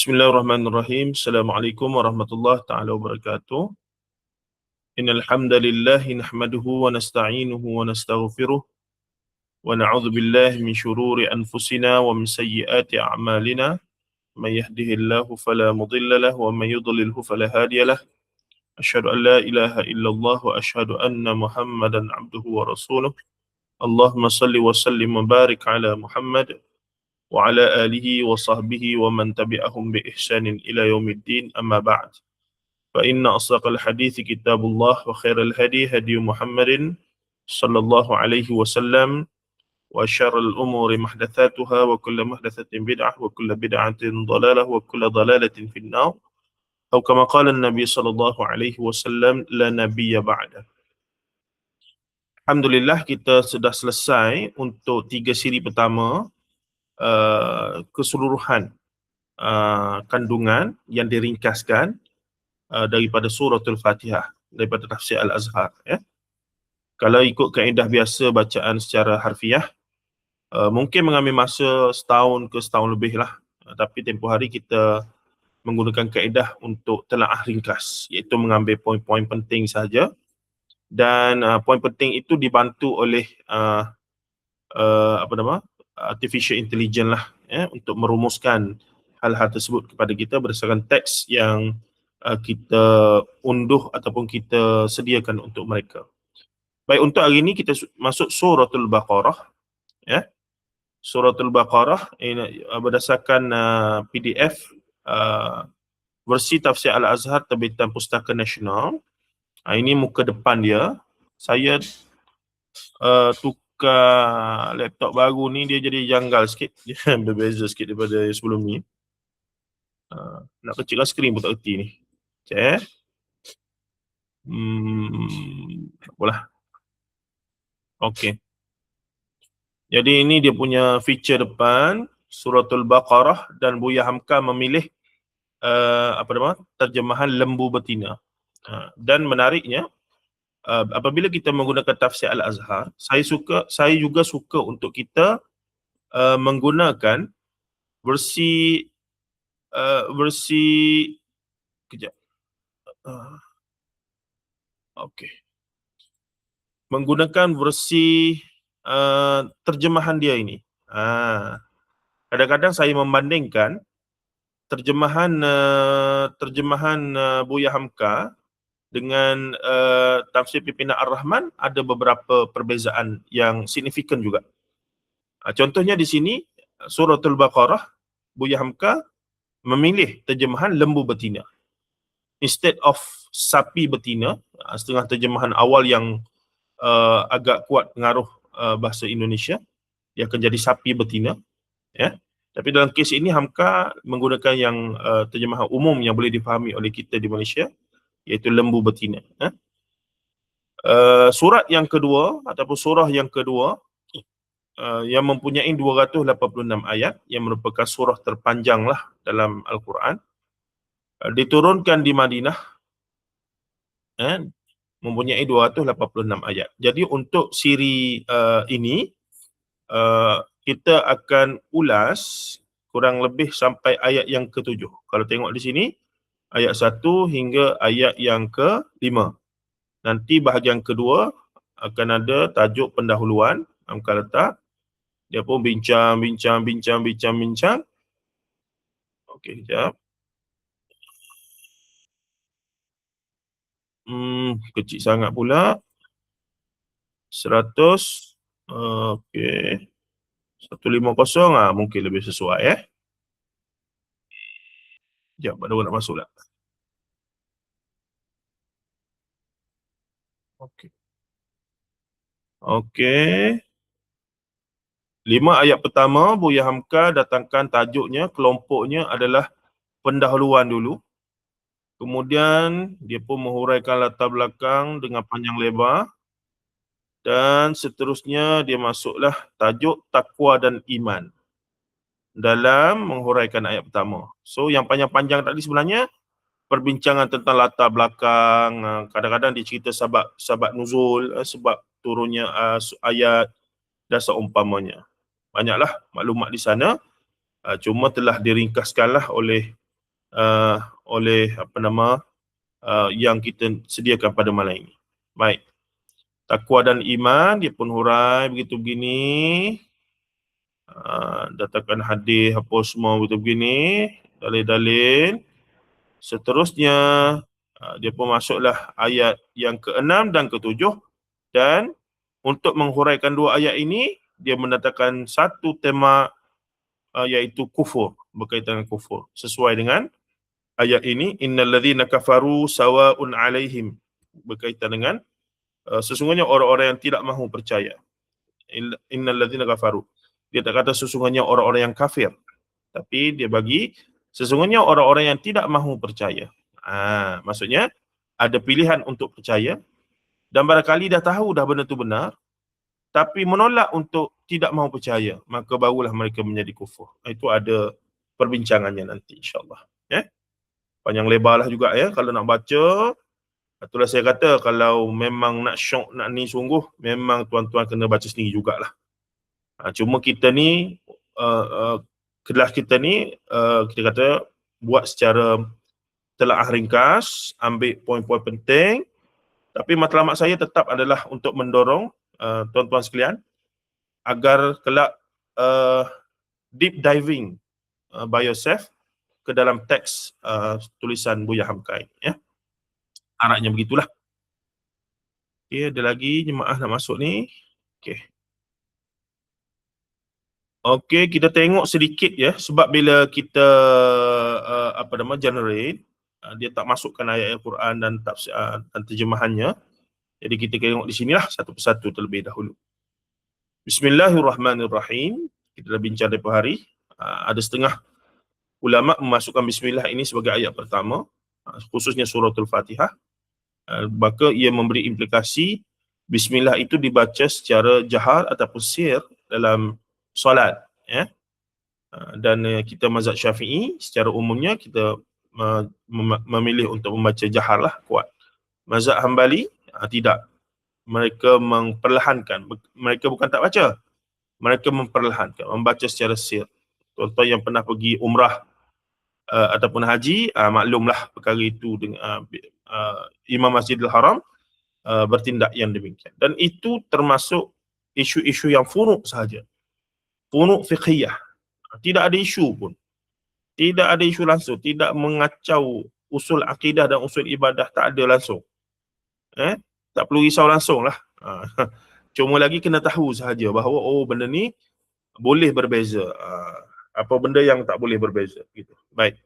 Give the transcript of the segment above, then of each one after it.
Bismillahirrahmanirrahim. Assalamualaikum warahmatullahi taala wabarakatuh. Innal hamdalillah nahmaduhu wa nasta'inuhu wa nastaghfiruh wa na'udzu billahi min shururi anfusina wa min sayyiati a'malina. May yahdihillahu fala mudilla lahu wa may yudlilhu fala hadiya lahu. Asyhadu an la ilaha illallah wa asyhadu anna Muhammadan 'abduhu wa rasuluh. Allahumma shalli wa sallim wa barik ala Muhammad wa ala alihi wa sahbihi wa man tabi'ahum bi ihsanin ila yaumiddin, amma ba'd. Fa inna asdaqal hadithi kitabullah wa khairal hadi hadi Muhammadin sallallahu alaihi wasallam wa syarrul umuri muhdatsatuha wa kullu muhdatsatin bid'ah wa kullu bid'atin dhalalah wa kullu dhalalatin finnar. Atau kama qala an-nabi sallallahu alaihi wasallam, la nabiyya ba'da. Alhamdulillah, kita sudah selesai untuk 3 siri pertama keseluruhan kandungan yang diringkaskan daripada suratul Fatihah, daripada tafsir Al-Azhar, ya. Kalau ikut kaedah biasa bacaan secara harfiah, mungkin mengambil masa setahun ke setahun lebih lah, tapi tempoh hari kita menggunakan kaedah untuk telaah ringkas, iaitu mengambil poin-poin penting sahaja, dan poin penting itu dibantu oleh artificial intelligence lah, ya, untuk merumuskan hal-hal tersebut kepada kita berdasarkan teks yang kita unduh ataupun kita sediakan untuk mereka. Baik, untuk hari ini kita masuk suratul Baqarah, ya. Suratul Baqarah ini berdasarkan PDF versi tafsir Al-Azhar terbitan Pustaka Nasional. Ini muka depan dia. Saya tukar laptop baru ni, dia jadi janggal sikit, dia berbeza sikit daripada sebelum ni. Nak kecilkan skrin pun tak erti ni. Okey. Tak apalah. Okey. Jadi ini dia punya feature depan suratul Baqarah, dan Buya Hamka memilih terjemahan lembu betina. Dan menariknya, apabila kita menggunakan tafsir Al-Azhar, saya juga suka untuk kita menggunakan versi kejap. Okey. Menggunakan versi terjemahan dia ini. Kadang-kadang saya membandingkan terjemahan Buya Hamka dengan tafsir Pimpinan Ar-Rahman, ada beberapa perbezaan yang signifikan juga. Contohnya di sini suratul Baqarah, Buya Hamka memilih terjemahan lembu betina instead of sapi betina, setengah terjemahan awal yang agak kuat pengaruh bahasa Indonesia, dia akan jadi sapi betina, ya. Tapi dalam kes ini Hamka menggunakan yang terjemahan umum yang boleh difahami oleh kita di Malaysia, iaitu lembu betina. Surat yang kedua ataupun surah yang kedua yang mempunyai 286 ayat, yang merupakan surah terpanjang lah dalam Al-Quran, diturunkan di Madinah, mempunyai 286 ayat. Jadi untuk siri ini kita akan ulas kurang lebih sampai ayat yang ke-7. Kalau tengok di sini, ayat 1 hingga ayat yang ke-5. Nanti bahagian kedua akan ada tajuk pendahuluan, Hamka letak. Dia pun bincang. Okey, sekejap. Kecil sangat pula. 100. Okey. 150, mungkin lebih sesuai, Sekejap, baru nak masuk lah. Okey. Okey. 5 ayat pertama, Buya Hamka datangkan tajuknya, kelompoknya adalah pendahuluan dulu. Kemudian dia pun menghuraikan latar belakang dengan panjang lebar. Dan seterusnya dia masuklah tajuk takwa dan iman dalam menghuraikan ayat pertama. So yang panjang-panjang tadi sebenarnya perbincangan tentang latar belakang, kadang-kadang dia cerita sebab nuzul, sebab turunnya ayat dan seumpamanya. Banyaklah maklumat di sana, cuma telah diringkaskanlah oleh oleh yang kita sediakan pada malam ini. Baik. Takwa dan iman dia pun hurai begitu begini. Datangkan hadis apa semua begitu begini, dalil-dalil. Seterusnya dia pun masuklah ayat yang ke-6 dan ke-7, dan untuk menghuraikan dua ayat ini dia mendatangkan satu tema iaitu kufur, berkaitan dengan kufur. Sesuai dengan ayat ini, innal ladzina kafaru sawaun alaihim, berkaitan dengan sesungguhnya orang-orang yang tidak mahu percaya. Innal ladzina kafaru. Dia tak kata sesungguhnya orang-orang yang kafir, tapi dia bagi sesungguhnya orang-orang yang tidak mahu percaya. Maksudnya ada pilihan untuk percaya dan barangkali dah tahu dah benda tu benar, tapi menolak untuk tidak mahu percaya, maka barulah mereka menjadi kufur. Itu ada perbincangannya nanti insya-Allah. Panjang lebar lah juga kalau nak baca. Itulah saya kata, kalau memang nak syok, nak ni sungguh, memang tuan-tuan kena baca sendiri jugalah. Cuma kita ni, kelas kita ni, kita kata buat secara telaah ringkas, ambil poin-poin penting, tapi matlamat saya tetap adalah untuk mendorong tuan-tuan sekalian agar kelak deep diving by yourself ke dalam teks tulisan Buya Hamkai. Harapnya begitulah. Okay, ada lagi jemaah nak masuk ni. Okey, kita tengok sedikit sebab bila kita generate, dia tak masukkan ayat Al-Quran dan tafsir dan terjemahannya. Jadi kita tengok di sinilah satu persatu terlebih dahulu. Bismillahirrahmanirrahim. Kita dah bincang dari hari. Ada setengah ulama memasukkan bismillah ini sebagai ayat pertama, khususnya suratul Fatihah. Maka ia memberi implikasi bismillah itu dibaca secara jahar ataupun sir dalam solat. Dan kita mazhab Syafi'i secara umumnya kita memilih untuk membaca jahar lah, kuat. Mazhab Hambali tidak. Mereka memperlahankan. Mereka bukan tak baca, mereka memperlahankan, membaca secara sir. Tuan-tuan yang pernah pergi umrah ataupun haji, maklumlah perkara itu dengan Imam Masjidil Haram bertindak yang demikian. Dan itu termasuk isu-isu yang furuk sahaja. Furuk fiqhiyah. Tidak ada isu pun. Tidak ada isu langsung. Tidak mengacau usul akidah dan usul ibadah. Tak ada langsung. Tak perlu risau langsung lah. Cuma lagi kena tahu sahaja bahawa benda ni boleh berbeza. Apa benda yang tak boleh berbeza. Gitu. Baik.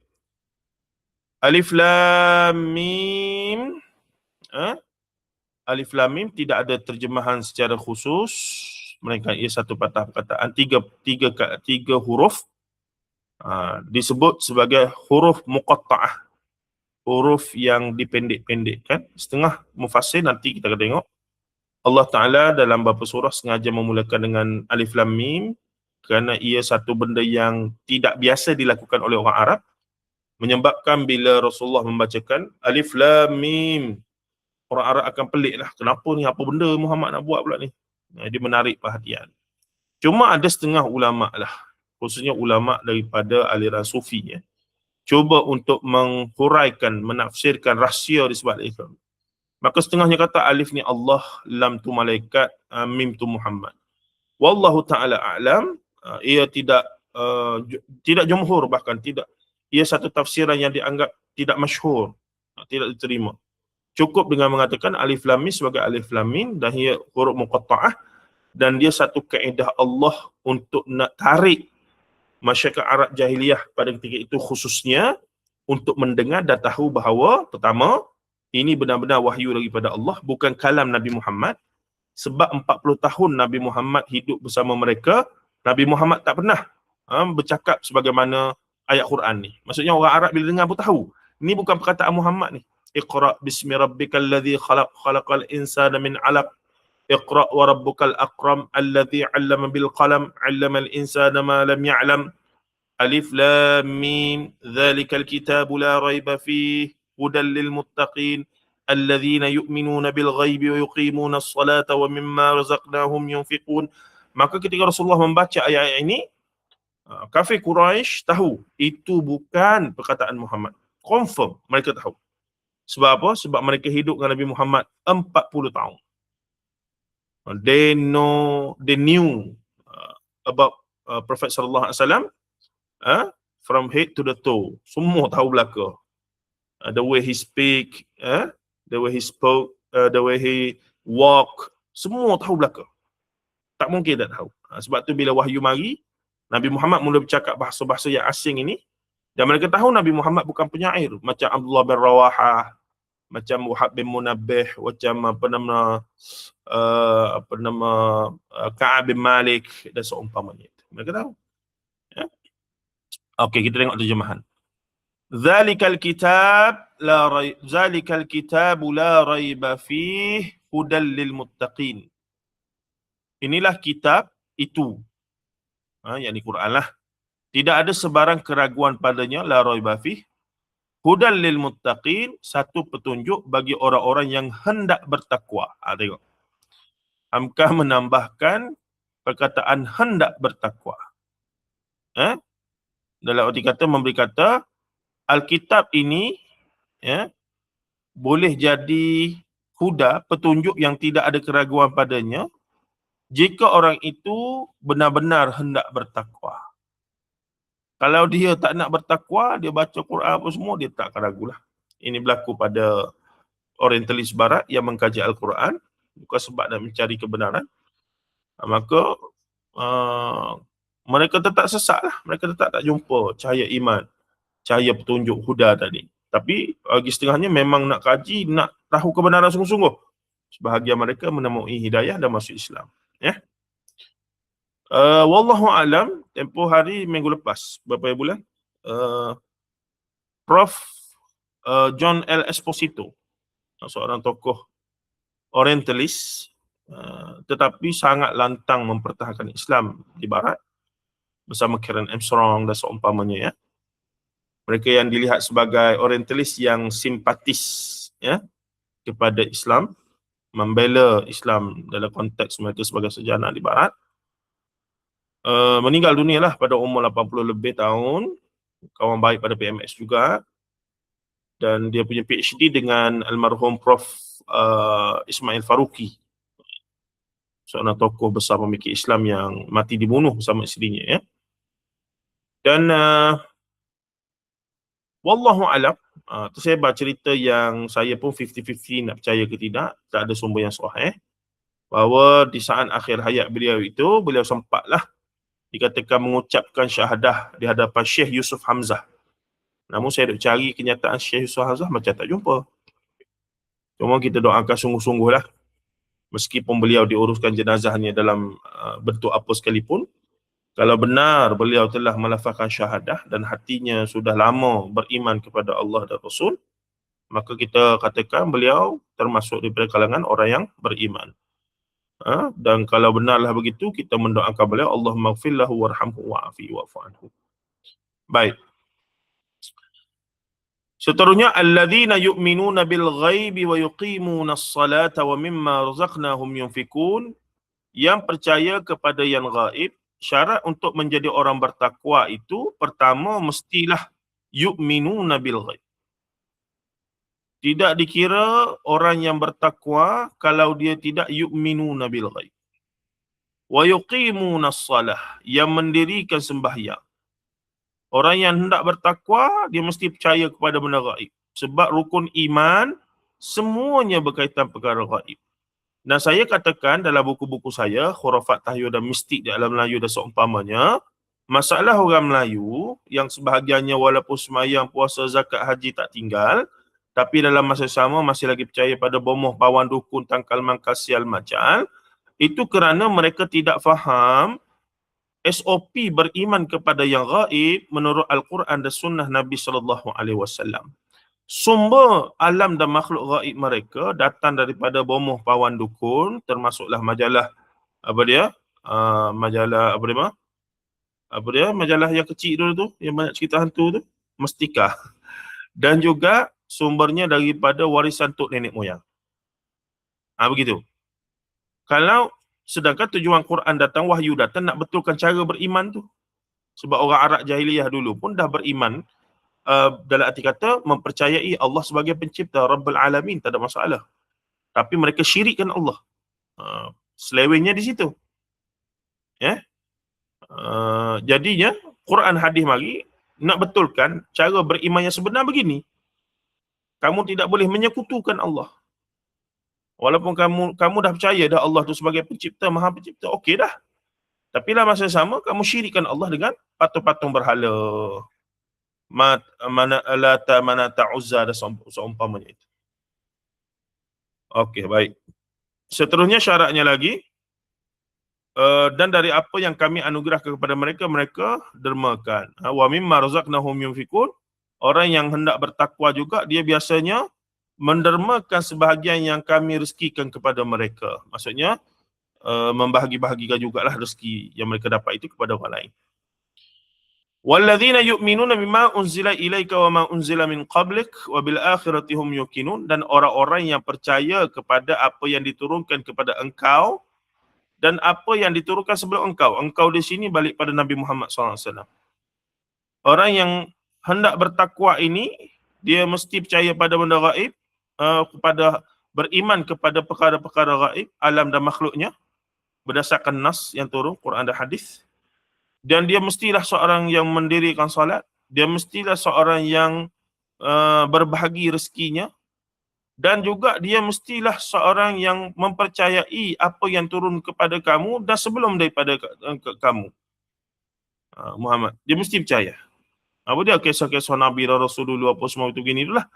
Alif Lam Mim. Alif Lam Mim tidak ada terjemahan secara khusus. Mereka ia satu patah perkataan, tiga huruf, disebut sebagai huruf muqatta'ah, huruf yang dipendek-pendekkan. Setengah mufassir nanti kita akan tengok Allah Ta'ala dalam beberapa surah sengaja memulakan dengan Alif Lam Mim kerana ia satu benda yang tidak biasa dilakukan oleh orang Arab, menyebabkan bila Rasulullah membacakan Alif Lam Mim, orang Arab akan pelik lah, kenapa ni, apa benda Muhammad nak buat pula ni. Dia menarik perhatian. Cuma ada setengah ulama lah, khususnya ulama daripada aliran sufi, cuba untuk menghuraikan, menafsirkan rahsia di sebalik itu. Maka setengahnya kata alif ni Allah, lam tu malaikat, mim tu Muhammad. Wallahu ta'ala a'lam. Ia tidak jumhur, bahkan tidak. Ia satu tafsiran yang dianggap tidak masyhur, tidak diterima. Cukup dengan mengatakan alif lam mim sebagai alif lam mim dan ia huruf muqatta'ah, dan dia satu kaedah Allah untuk nak tarik masyarakat Arab jahiliyah pada ketika itu khususnya untuk mendengar dan tahu bahawa pertama, ini benar-benar wahyu daripada Allah, bukan kalam Nabi Muhammad. Sebab 40 tahun Nabi Muhammad hidup bersama mereka, Nabi Muhammad tak pernah bercakap sebagaimana ayat Quran ni. Maksudnya orang Arab bila dengar pun tahu, ini bukan perkataan Muhammad ni. Iqra bismi rabbikal ladzi khalaq, khalaqal insana min 'alaq. Iqra wa rabbukal akram alladzi 'allama bil qalam, 'allamal insana ma lam ya'lam. Alif lam mim, dzalikal kitabu la raiba fihi, hudan lil muttaqin, alladzina yu'minuna bil ghaibi wa yuqimuna as-salata wa mimma razaqnahum yunfiqun. Maka ketika Rasulullah membaca ayat-ayat ini, kafir Quraisy tahu itu bukan perkataan Muhammad. Confirm mereka tahu. Sebab apa? Sebab mereka hidup dengan Nabi Muhammad 40 tahun. They knew about Prophet sallallahu alaihi wasallam from head to the toe. Semua tahu belaka. The way he speak, the way he spoke, the way he walk, semua tahu belaka. Tak mungkin tak tahu. Sebab tu bila wahyu mari, Nabi Muhammad mula bercakap bahasa-bahasa yang asing ini, dan mereka tahu Nabi Muhammad bukan penyair macam Abdullah bin Rawahah, macam Wahab bin Munabbih, macam Ka'ab bin Malik dan seumpamanya. Mereka tahu. Ya? Okey, kita tengok terjemahan. Zalikal kitab la raiba fih hudal lil muttaqin. Inilah kitab itu. Yakni Quran lah. Tidak ada sebarang keraguan padanya, la raiba fih hudal lil muttaqin, satu petunjuk bagi orang-orang yang hendak bertakwa. Tengok. Hamka menambahkan perkataan hendak bertakwa. Dalam arti kata, memberi kata, Alkitab ini boleh jadi huda, petunjuk yang tidak ada keraguan padanya, jika orang itu benar-benar hendak bertakwa. Kalau dia tak nak bertakwa, dia baca Quran apa semua, dia tak akan ragulah. Ini berlaku pada orientalis barat yang mengkaji Al-Quran, bukan sebab nak mencari kebenaran. Maka mereka tetap sesat lah. Mereka tetap tak jumpa cahaya iman, cahaya petunjuk huda tadi. Tapi bagi setengahnya memang nak kaji, nak tahu kebenaran sungguh-sungguh. Sebahagian mereka menemui hidayah dan masuk Islam. Wallahu alam, tempoh hari minggu lepas, beberapa bulan, Prof. John L. Esposito, seorang tokoh orientalis, tetapi sangat lantang mempertahankan Islam di barat, bersama Karen Armstrong dan seumpamanya, mereka yang dilihat sebagai orientalis yang simpatis kepada Islam, membela Islam dalam konteks mereka sebagai sejanak di barat, meninggal dunia lah pada umur 80 lebih tahun. Kawan baik pada PMS juga, dan dia punya PhD dengan almarhum Prof. Ismail Faruqi, seorang tokoh besar pemikir Islam yang mati dibunuh bersama isterinya. Dan wallahu alam, tersebar cerita yang saya pun 50-50 nak percaya ke tidak, tak ada sumber yang sahih, bahawa di saat akhir hayat beliau itu, beliau sempatlah dikatakan mengucapkan syahadah di hadapan Syekh Yusuf Hamzah. Namun saya duk cari kenyataan Syekh Yusuf Hamzah macam tak jumpa. Cuma kita doakan sungguh-sungguh lah. Meskipun beliau diuruskan jenazahnya dalam bentuk apa sekalipun, kalau benar beliau telah melafazkan syahadah dan hatinya sudah lama beriman kepada Allah dan Rasul, maka kita katakan beliau termasuk daripada kalangan orang yang beriman. Dan kalau benarlah begitu, kita mendoakan beliau, Allahumma ighfir lahu warhamhu wa'afi wa'fu anhu. Baik. Seterusnya, alladzina yu'minuna bil ghaibi wa yuqimuna as-salata wa mimma razaqnahum yunfikun, yang percaya kepada yang gaib. Syarat untuk menjadi orang bertakwa itu, pertama mestilah yu'minuna bil ghaib. Tidak dikira orang yang bertakwa kalau dia tidak yu'minuna bil ghaib. Wa yuqimuna as-salah, yang mendirikan sembahyang. Orang yang hendak bertakwa, dia mesti percaya kepada benda gaib. Sebab rukun iman, semuanya berkaitan perkara gaib. Dan saya katakan dalam buku-buku saya, khurafat tahyul dan mistik di alam Melayu dan seumpamanya, masalah orang Melayu yang sebahagiannya walaupun semayang, puasa, zakat, haji tak tinggal, tapi dalam masa sama masih lagi percaya pada bomoh, pawan, dukun, tangkal, mangkal, sial, macal, itu kerana mereka tidak faham SOP beriman kepada yang gaib menurut Al-Quran dan Sunnah Nabi SAW. Sumber alam dan makhluk gaib mereka datang daripada bomoh, pawan, dukun, termasuklah majalah majalah yang kecil dulu tu, yang banyak cerita hantu tu, Mestika. Dan juga sumbernya daripada warisan tok nenek moyang. Begitu. Sedangkan tujuan Quran datang, wahyu datang nak betulkan cara beriman tu. Sebab orang Arab jahiliyah dulu pun dah beriman dalam arti kata mempercayai Allah sebagai pencipta Rabbul Alamin, tak ada masalah. Tapi mereka syirikkan Allah. Selewengnya di situ. Ya. Jadinya Quran hadis mari nak betulkan cara beriman yang sebenar begini. Kamu tidak boleh menyekutukan Allah. Walaupun kamu dah percaya dah Allah tu sebagai pencipta, maha pencipta, okey dah. Tapi dalam masa sama kamu syirikkan Allah dengan patung-patung berhala. Lata, Manata, Uzza dan seumpamanya itu. Okey, baik. Seterusnya syaratnya lagi, dan dari apa yang kami anugerahkan kepada mereka, mereka dermakan. Wa mimma razaqnahum yunfikun. Orang yang hendak bertakwa juga, dia biasanya mendermakan sebahagian yang kami rezekikan kepada mereka. Maksudnya, membahagi-bahagikan jugalah rezeki yang mereka dapat itu kepada orang lain. Walladzina yu'minuna bima unzila ilaika wa ma unzila min qablik wa bil akhirati hum yuqinun. Dan orang-orang yang percaya kepada apa yang diturunkan kepada engkau dan apa yang diturunkan sebelum engkau. Engkau di sini balik pada Nabi Muhammad SAW. Orang yang hendak bertakwa ini, dia mesti percaya pada benda gaib, kepada beriman kepada perkara-perkara gaib, alam dan makhluknya, berdasarkan nas yang turun, Quran dan hadis. Dan dia mestilah seorang yang mendirikan solat, dia mestilah seorang yang berbahagi rezekinya, dan juga dia mestilah seorang yang mempercayai apa yang turun kepada kamu dan sebelum daripada kamu, Muhammad. Dia mesti percaya. Apa dia kisah-kisah Nabi dan Rasulullah apa semua itu begini itulah.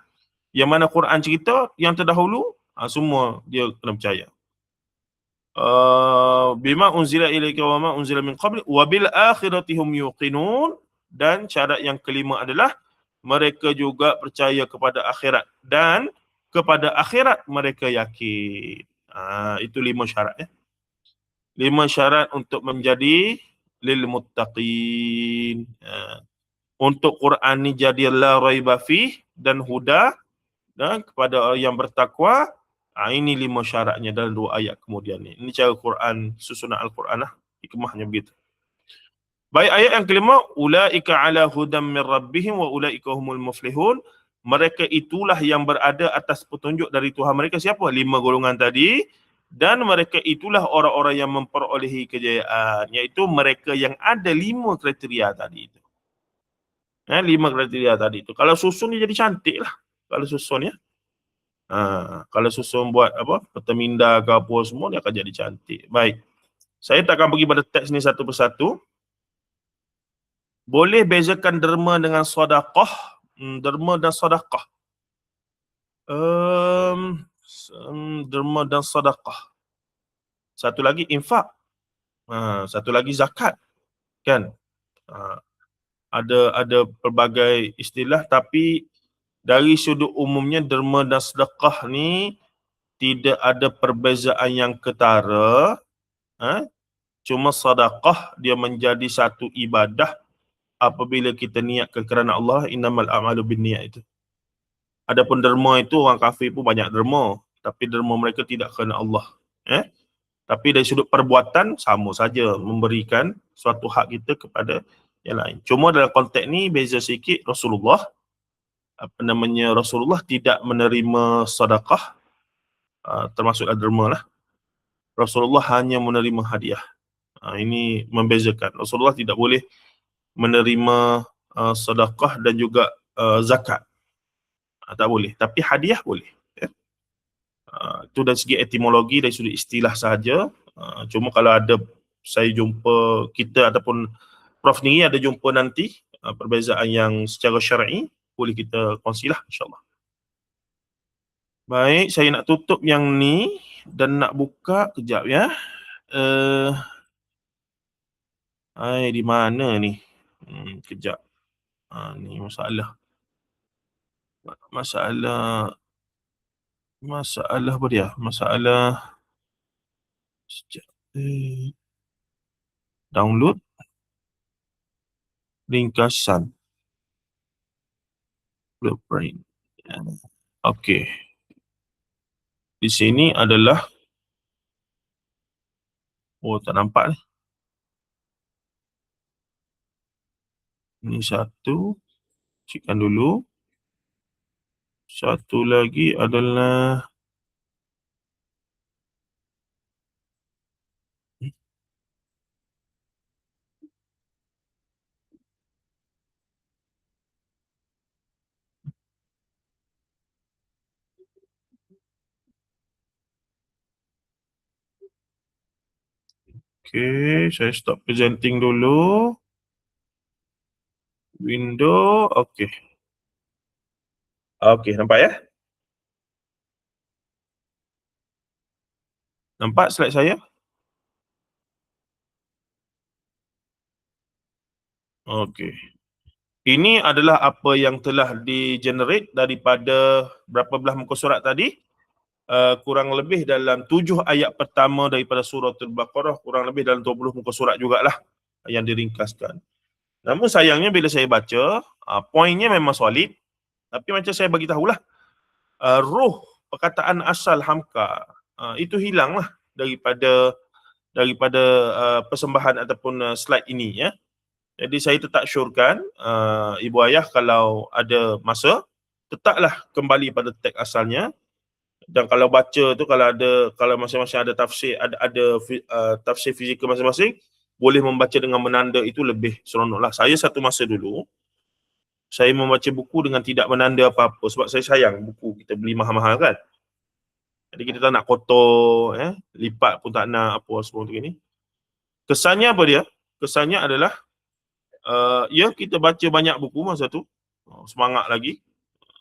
Yang mana Quran cerita yang terdahulu, semua dia kena percaya. Bima unzila ilaika wa ma unzila min qabli wa bil akhirati hum yuqinun. Dan syarat yang kelima adalah mereka juga percaya kepada akhirat dan kepada akhirat mereka yakin. Itu 5 syarat ya. 5 syarat untuk menjadi lil muttaqin. Untuk Quran ni jadi la raiba fih dan huda, dan kepada orang yang bertakwa. Ini 5 syaratnya dalam 2 ayat kemudian ni. Ini cara Quran, susunan Al-Quran lah. Hikmahnya begitu. Baik, ayat yang kelima, ulaika ala hudam min rabbihim wa ulaika humul muflihun. Mereka itulah yang berada atas petunjuk dari Tuhan mereka. Siapa? 5 golongan tadi. Dan mereka itulah orang-orang yang memperolehi kejayaan. Iaitu mereka yang ada 5 kriteria tadi itu. 5 kriteria tadi itu. Kalau susun dia jadi cantik lah. Kalau susun ya. Kalau susun buat apa, peta ke apa semua, dia akan jadi cantik. Baik. Saya tak akan pergi pada teks ni satu persatu. Boleh bezakan derma dengan sedekah? Derma dan sedekah. Derma dan sedekah. Satu lagi infak. Satu lagi zakat. Kan? Ada pelbagai istilah, tapi dari sudut umumnya derma dan sedekah ni tidak ada perbezaan yang ketara. Cuma sedekah dia menjadi satu ibadah apabila kita niatkan kerana Allah, innamal a'malu binniyat itu. Adapun derma itu orang kafir pun banyak derma, tapi derma mereka tidak kerana Allah. Tapi dari sudut perbuatan sama saja, memberikan suatu hak kita kepada yang lain. Cuma dalam konteks ni beza sikit. Rasulullah tidak menerima sedekah, termasuk derma lah. Rasulullah hanya menerima hadiah. Ini membezakan. Rasulullah tidak boleh menerima sedekah dan juga zakat. Tak boleh. Tapi hadiah boleh. Itu dari segi etimologi, dari sudut istilah sahaja. Cuma kalau ada saya jumpa, kita ataupun Prof ni ada jumpa nanti perbezaan yang secara syar'i, boleh kita kongsilah insyaAllah. Baik, saya nak tutup yang ni dan nak buka kejap ya. Di mana ni? Kejap. Ni masalah apa dia? Masalah sekejap. Download ringkasan blueprint. Okey. Di sini adalah tak nampak ni. Ini satu. Cikkan dulu. Satu lagi adalah okay, saya stop presenting dulu. Window, okay. Okay, nampak ya? Nampak slide saya? Okay. Ini adalah apa yang telah di-generate daripada berapa belah muka surat tadi? Kurang lebih dalam 7 ayat pertama daripada surah Al-Baqarah, kurang lebih dalam 20 muka surat jugalah yang diringkaskan. Namun sayangnya bila saya baca, poinnya memang solid, tapi macam saya bagi tahulah, roh perkataan asal hamka itu hilanglah daripada persembahan ataupun slide ini ya. Jadi saya tetap syorkan ibu ayah kalau ada masa tetaplah kembali pada teks asalnya, dan kalau baca tu kalau masing-masing ada tafsir tafsir fizikal masing-masing, boleh membaca dengan menanda, itu lebih seronoklah. Saya satu masa dulu saya membaca buku dengan tidak menanda apa-apa sebab saya sayang buku kita beli mahal-mahal kan. Jadi kita tak nak kotor, lipat pun tak nak apa semua tu ni. Kesannya apa dia? Kesannya adalah ya kita baca banyak buku masa tu, semangat lagi,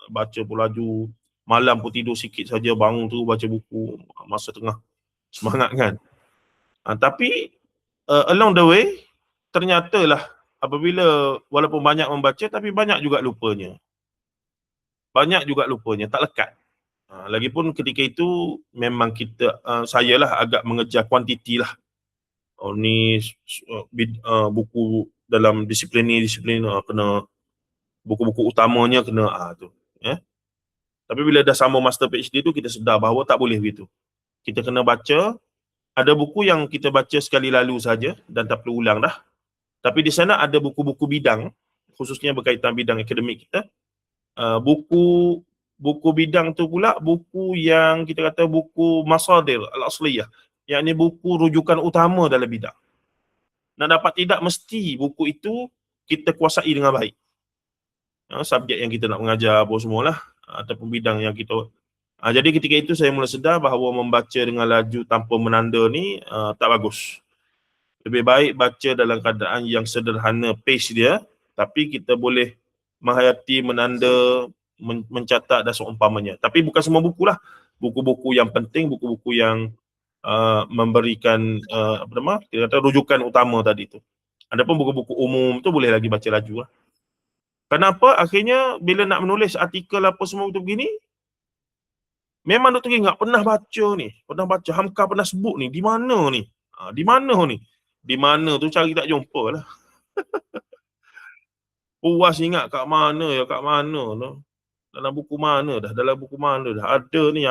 baca pun laju, malam pun tidur sikit saja, bangun tu baca buku, masa tengah semangat kan. Tapi along the way, ternyatalah apabila walaupun banyak membaca tapi banyak juga lupanya. Banyak juga lupanya, tak lekat. Lagipun ketika itu memang kita, saya lah agak mengejar kuantiti lah. Oh ni buku dalam disiplin ni, kena buku-buku utamanya kena tu. Tapi bila dah sama master PhD tu kita sedar bahawa tak boleh begitu. Kita kena baca, ada buku yang kita baca sekali lalu saja dan tak perlu ulang dah. Tapi di sana ada buku-buku bidang, khususnya berkaitan bidang akademik kita. Buku bidang tu pula buku yang kita kata buku masadir al-asliyah, yakni buku rujukan utama dalam bidang. Nak dapat tidak mesti buku itu kita kuasai dengan baik. Subjek yang kita nak mengajar apa semualah, ataupun bidang yang kita. Jadi ketika itu saya mula sedar bahawa membaca dengan laju tanpa menanda ni tak bagus. Lebih baik baca dalam keadaan yang sederhana pace dia, tapi kita boleh menghayati, menanda, mencatat dan seumpamanya. Tapi bukan semua buku lah. Buku-buku yang penting, buku-buku yang memberikan kita kata rujukan utama tadi tu. Adapun buku-buku umum tu boleh lagi baca laju lah. Kenapa? Akhirnya bila nak menulis artikel apa semua tu begini, memang Dr. Ingat pernah baca ni, pernah baca Hamka pernah sebut ni, di mana ni? Di mana ni? Di mana tu cari tak jumpa lah. Puas ingat kat mana tu. Dalam buku mana dah, ada ni.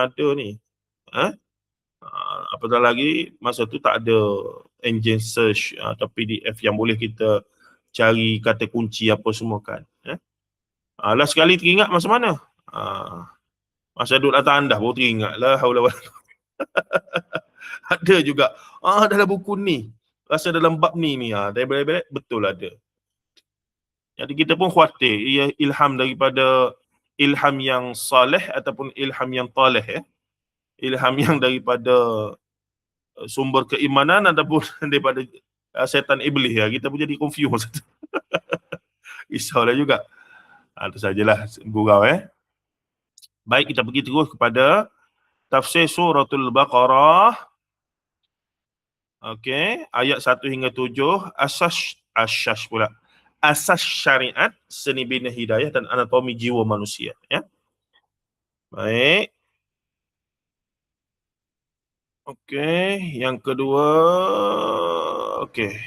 Apatah lagi masa tu tak ada engine search atau PDF yang boleh kita cari kata kunci apa semua kan. Last sekali teringat masa mana? Masa duduk atas anda baru teringat lah. Ada juga. Dalam buku ni. Rasa dalam bab ni. Betul ada. Jadi kita pun khawatir. Ia ilham daripada ilham yang saleh ataupun ilham yang taleh. Ilham yang daripada sumber keimanan ataupun daripada setan iblis. Kita pun jadi confused. Risaulah juga. Itu sajalah gurau. Baik, kita pergi terus kepada tafsir suratul Baqarah. Okey, ayat 1 hingga 7, asas syariat, seni bina hidayah dan anatomi jiwa manusia, ya. Baik. Okey, yang kedua, okey.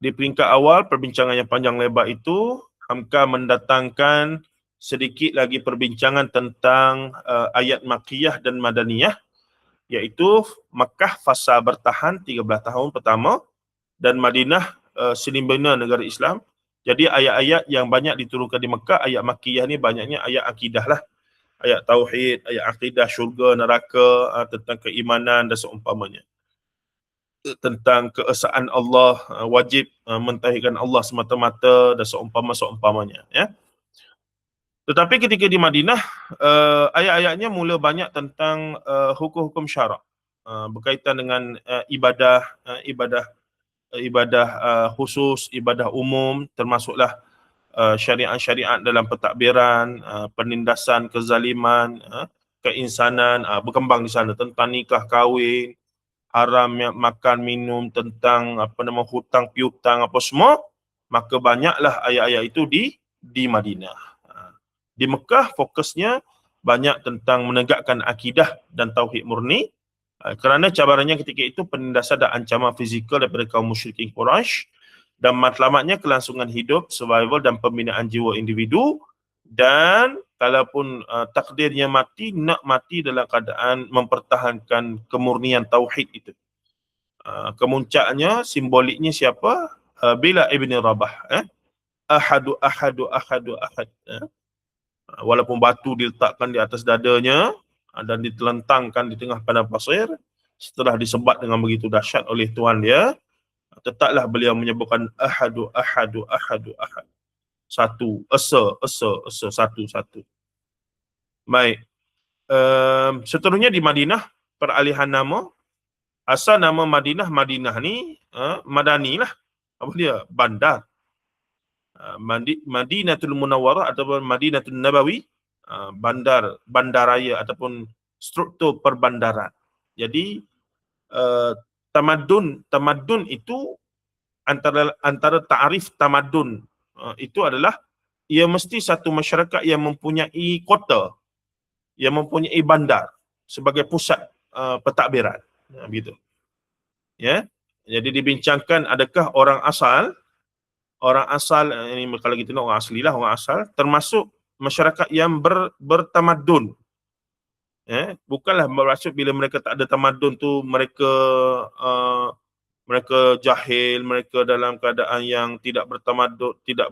Di peringkat awal perbincangan yang panjang lebar itu, Hamka mendatangkan sedikit lagi perbincangan tentang ayat Makkiyah dan Madaniyah, iaitu Makkah fasa bertahan 13 tahun pertama dan Madinah seni bina negara Islam Jadi ayat-ayat yang banyak diturunkan di Mekah, ayat Makkiyah ni banyaknya ayat akidah lah. Ayat tauhid, ayat akidah, syurga, neraka, tentang keimanan dan seumpamanya. Tentang keesaan Allah, wajib mentauhidkan Allah semata-mata dan seumpamanya. Ya. Tetapi ketika di Madinah, ayat-ayatnya mula banyak tentang hukum-hukum syarak. Berkaitan dengan ibadah khusus, ibadah umum, termasuklah syariat-syariat dalam pentadbiran, penindasan kezaliman, keinsanan, berkembang di sana tentang nikah, kahwin, haram makan minum, tentang hutang piutang apa semua. Maka banyaklah ayat-ayat itu di Madinah. Di Mekah fokusnya banyak tentang menegakkan akidah dan tauhid murni, kerana cabarannya ketika itu penindasan dan ancaman fizikal daripada kaum musyrikin Quraisy, dan matlamatnya kelangsungan hidup, survival dan pembinaan jiwa individu. Dan kalaupun takdirnya mati, nak mati dalam keadaan mempertahankan kemurnian tauhid itu. Kemuncaknya, simboliknya siapa? Bila ibn Rabah. Ahadu, ahadu, ahadu, ahad. Walaupun batu diletakkan di atas dadanya dan ditelentangkan di tengah padang pasir, setelah disebat dengan begitu dahsyat oleh Tuhan dia, tetaplah beliau menyebutkan ahadu, ahadu, ahadu, ahad. Satu, esa, satu. Baik. Seterusnya di Madinah, peralihan nama. Asal nama Madinah ni, Madani lah. Apa dia? Bandar. Madinatul Munawwarah ataupun Madinatul Nabawi, bandaraya ataupun struktur perbandaran. Jadi tamadun itu antara ta'rif tamadun itu adalah ia mesti satu masyarakat yang mempunyai kota, yang mempunyai bandar sebagai pusat pentadbiran. Begitu. Ya. Jadi dibincangkan adakah orang asal ini kalau kita tengok orang asli lah, orang asal termasuk masyarakat yang bertamadun. Bukanlah bermaksud bila mereka tak ada tamadun tu mereka jahil, mereka dalam keadaan yang tidak bertamadun, tidak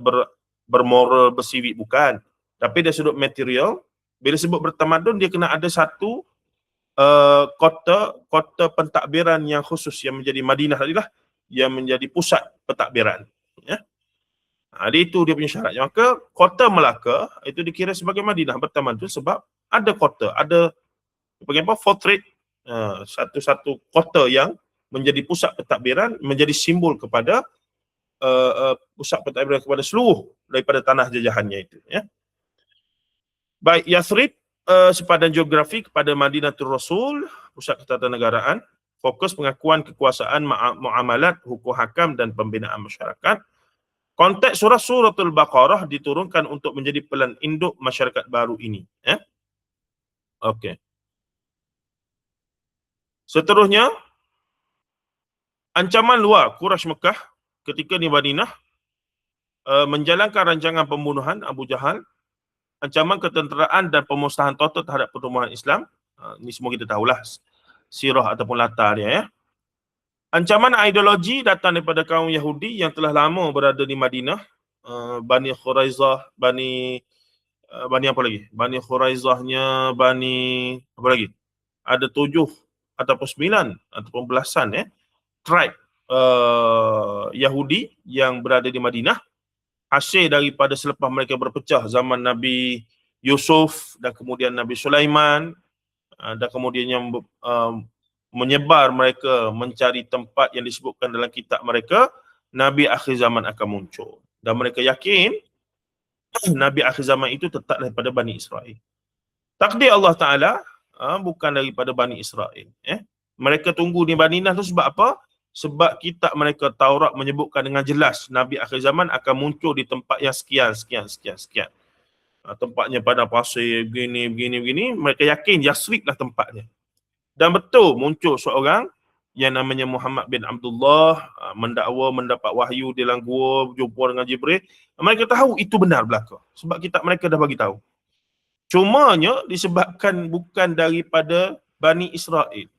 bermoral, bersivik, bukan. Tapi dari sudut material, bila sebut bertamadun, dia kena ada satu kota pentadbiran yang khusus yang menjadi Madinah tadilah, yang menjadi pusat pentadbiran. Ya. Jadi itu dia punya syarat. Maka kota Melaka itu dikira sebagai Madinah bertamadun sebab ada kota, ada bagaimana fortress, satu-satu kota yang menjadi pusat pentadbiran, menjadi simbol kepada pusat pentadbiran kepada seluruh daripada tanah jajahannya itu. Ya. Baik, Yathrib, sepadan geografi kepada Madinatul Rasul, pusat ketatanegaraan, fokus pengakuan kekuasaan, muamalat, hukum hakam dan pembinaan masyarakat. Konteks Suratul Baqarah diturunkan untuk menjadi pelan induk masyarakat baru ini. Okey. Seterusnya, ancaman luar Quraisy Mekah ketika di Madinah menjalankan rancangan pembunuhan Abu Jahal, ancaman ketenteraan dan pemusnahan total terhadap pertumbuhan Islam. Ini semua kita tahulah sirah ataupun latar dia. Ya. Ancaman ideologi datang daripada kaum Yahudi yang telah lama berada di Madinah, Bani Khuraizah, Bani apa lagi? Bani Khuraizahnya, Bani apa lagi? Ada 7 ataupun 9 ataupun belasan tribe Yahudi yang berada di Madinah, hasil daripada selepas mereka berpecah zaman Nabi Yusuf dan kemudian Nabi Sulaiman, dan kemudian yang menyebar mereka mencari tempat yang disebutkan dalam kitab mereka, Nabi akhir zaman akan muncul. Dan mereka yakin Nabi akhir zaman itu tetap daripada Bani Israel. Takdir Allah Ta'ala bukan daripada Bani Israel. Mereka tunggu di Madinah tu sebab apa? Sebab kitab mereka Taurat menyebutkan dengan jelas Nabi akhir zaman akan muncul di tempat yang sekian. Tempatnya padang pasir, begini. Mereka yakin Yasrib lah tempatnya. Dan betul muncul seorang yang namanya Muhammad bin Abdullah, mendakwa mendapat wahyu di dalam gua, berjumpa dengan Jibril. Mereka tahu itu benar belaka. Sebab kitab mereka dah bagi tahu. Cumanya disebabkan bukan daripada Bani Israel.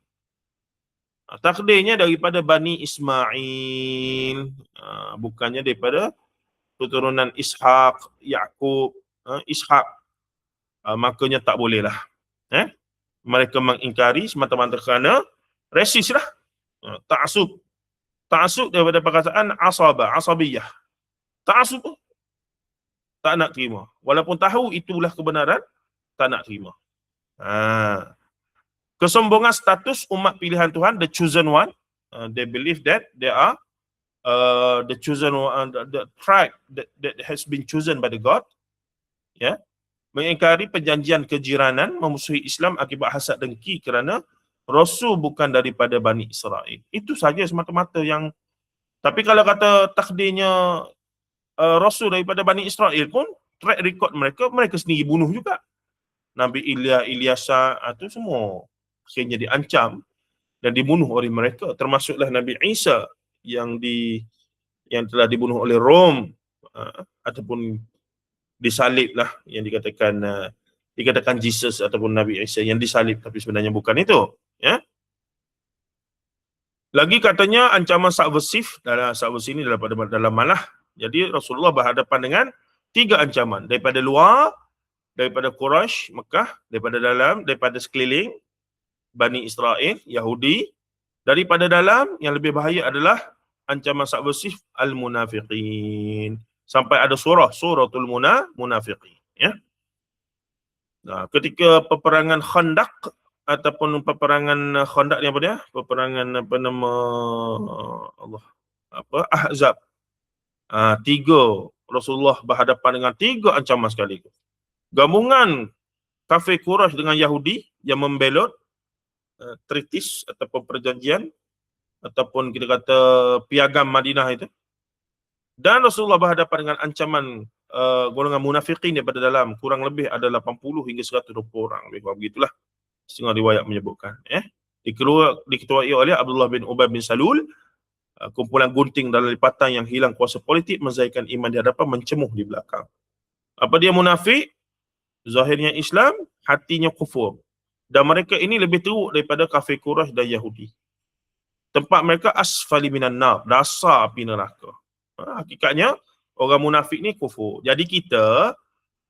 Takdirnya daripada Bani Ismail, bukannya daripada keturunan Ishaq, Yaqub, Ishaq, makanya tak boleh lah. Mereka mengingkari semata-mata kerana resis lah. Ta'asub. Ta'asub daripada perkataan asabiyah. Ta'asub tu tak nak terima. Walaupun tahu itulah kebenaran, tak nak terima. Kesombongan status umat pilihan Tuhan, the chosen one. They believe that they are the chosen one, the tribe that has been chosen by the God. Ya. Mengingkari perjanjian kejiranan, memusuhi Islam akibat hasad dengki kerana Rasul bukan daripada Bani Israel. Itu saja semata-mata yang. Tapi kalau kata takdirnya Rasul daripada Bani Israel pun, track record mereka sendiri bunuh juga. Nabi Ilyasa itu semua akhirnya diancam dan dibunuh oleh mereka, termasuklah Nabi Isa yang telah dibunuh oleh Rom, ataupun disalib lah, yang dikatakan Jesus ataupun Nabi Isa yang disalib, tapi sebenarnya bukan itu, ya. Lagi katanya ancaman subversif, subversif ini dalam malah. Jadi Rasulullah berhadapan dengan 3 ancaman, daripada luar, daripada Quraisy, Mekah, daripada dalam, daripada sekeliling Bani Israel, Yahudi. Daripada dalam, yang lebih bahaya adalah ancaman subversif al-munafiqin. Sampai ada suratul munafiqin, ya. Nah, ketika peperangan Khandaq ataupun peperangan Khandaq ni apa dia? Peperangan Ahzab. 3 Rasulullah berhadapan dengan 3 ancaman sekaligus. Gabungan kafir Quraisy dengan Yahudi yang membelot treaties ataupun perjanjian ataupun kita kata piagam Madinah itu. Dan Rasulullah berhadapan dengan ancaman golongan munafiqin daripada dalam, kurang lebih ada 80 hingga 120 orang, lebih kurang begitulah setengah riwayat menyebutkan. Diketuai oleh Abdullah bin Ubay bin Salul, kumpulan gunting dalam lipatan yang hilang kuasa politik, menzahirkan iman di hadapan, mencemuh di belakang. Apa dia munafik? Zahirnya Islam, hatinya kufur. Dan mereka ini lebih teruk daripada kafir Quraisy dan Yahudi. Tempat mereka asfali minan nar, dasar api neraka. Hakikatnya orang munafik ni kufur. Jadi kita,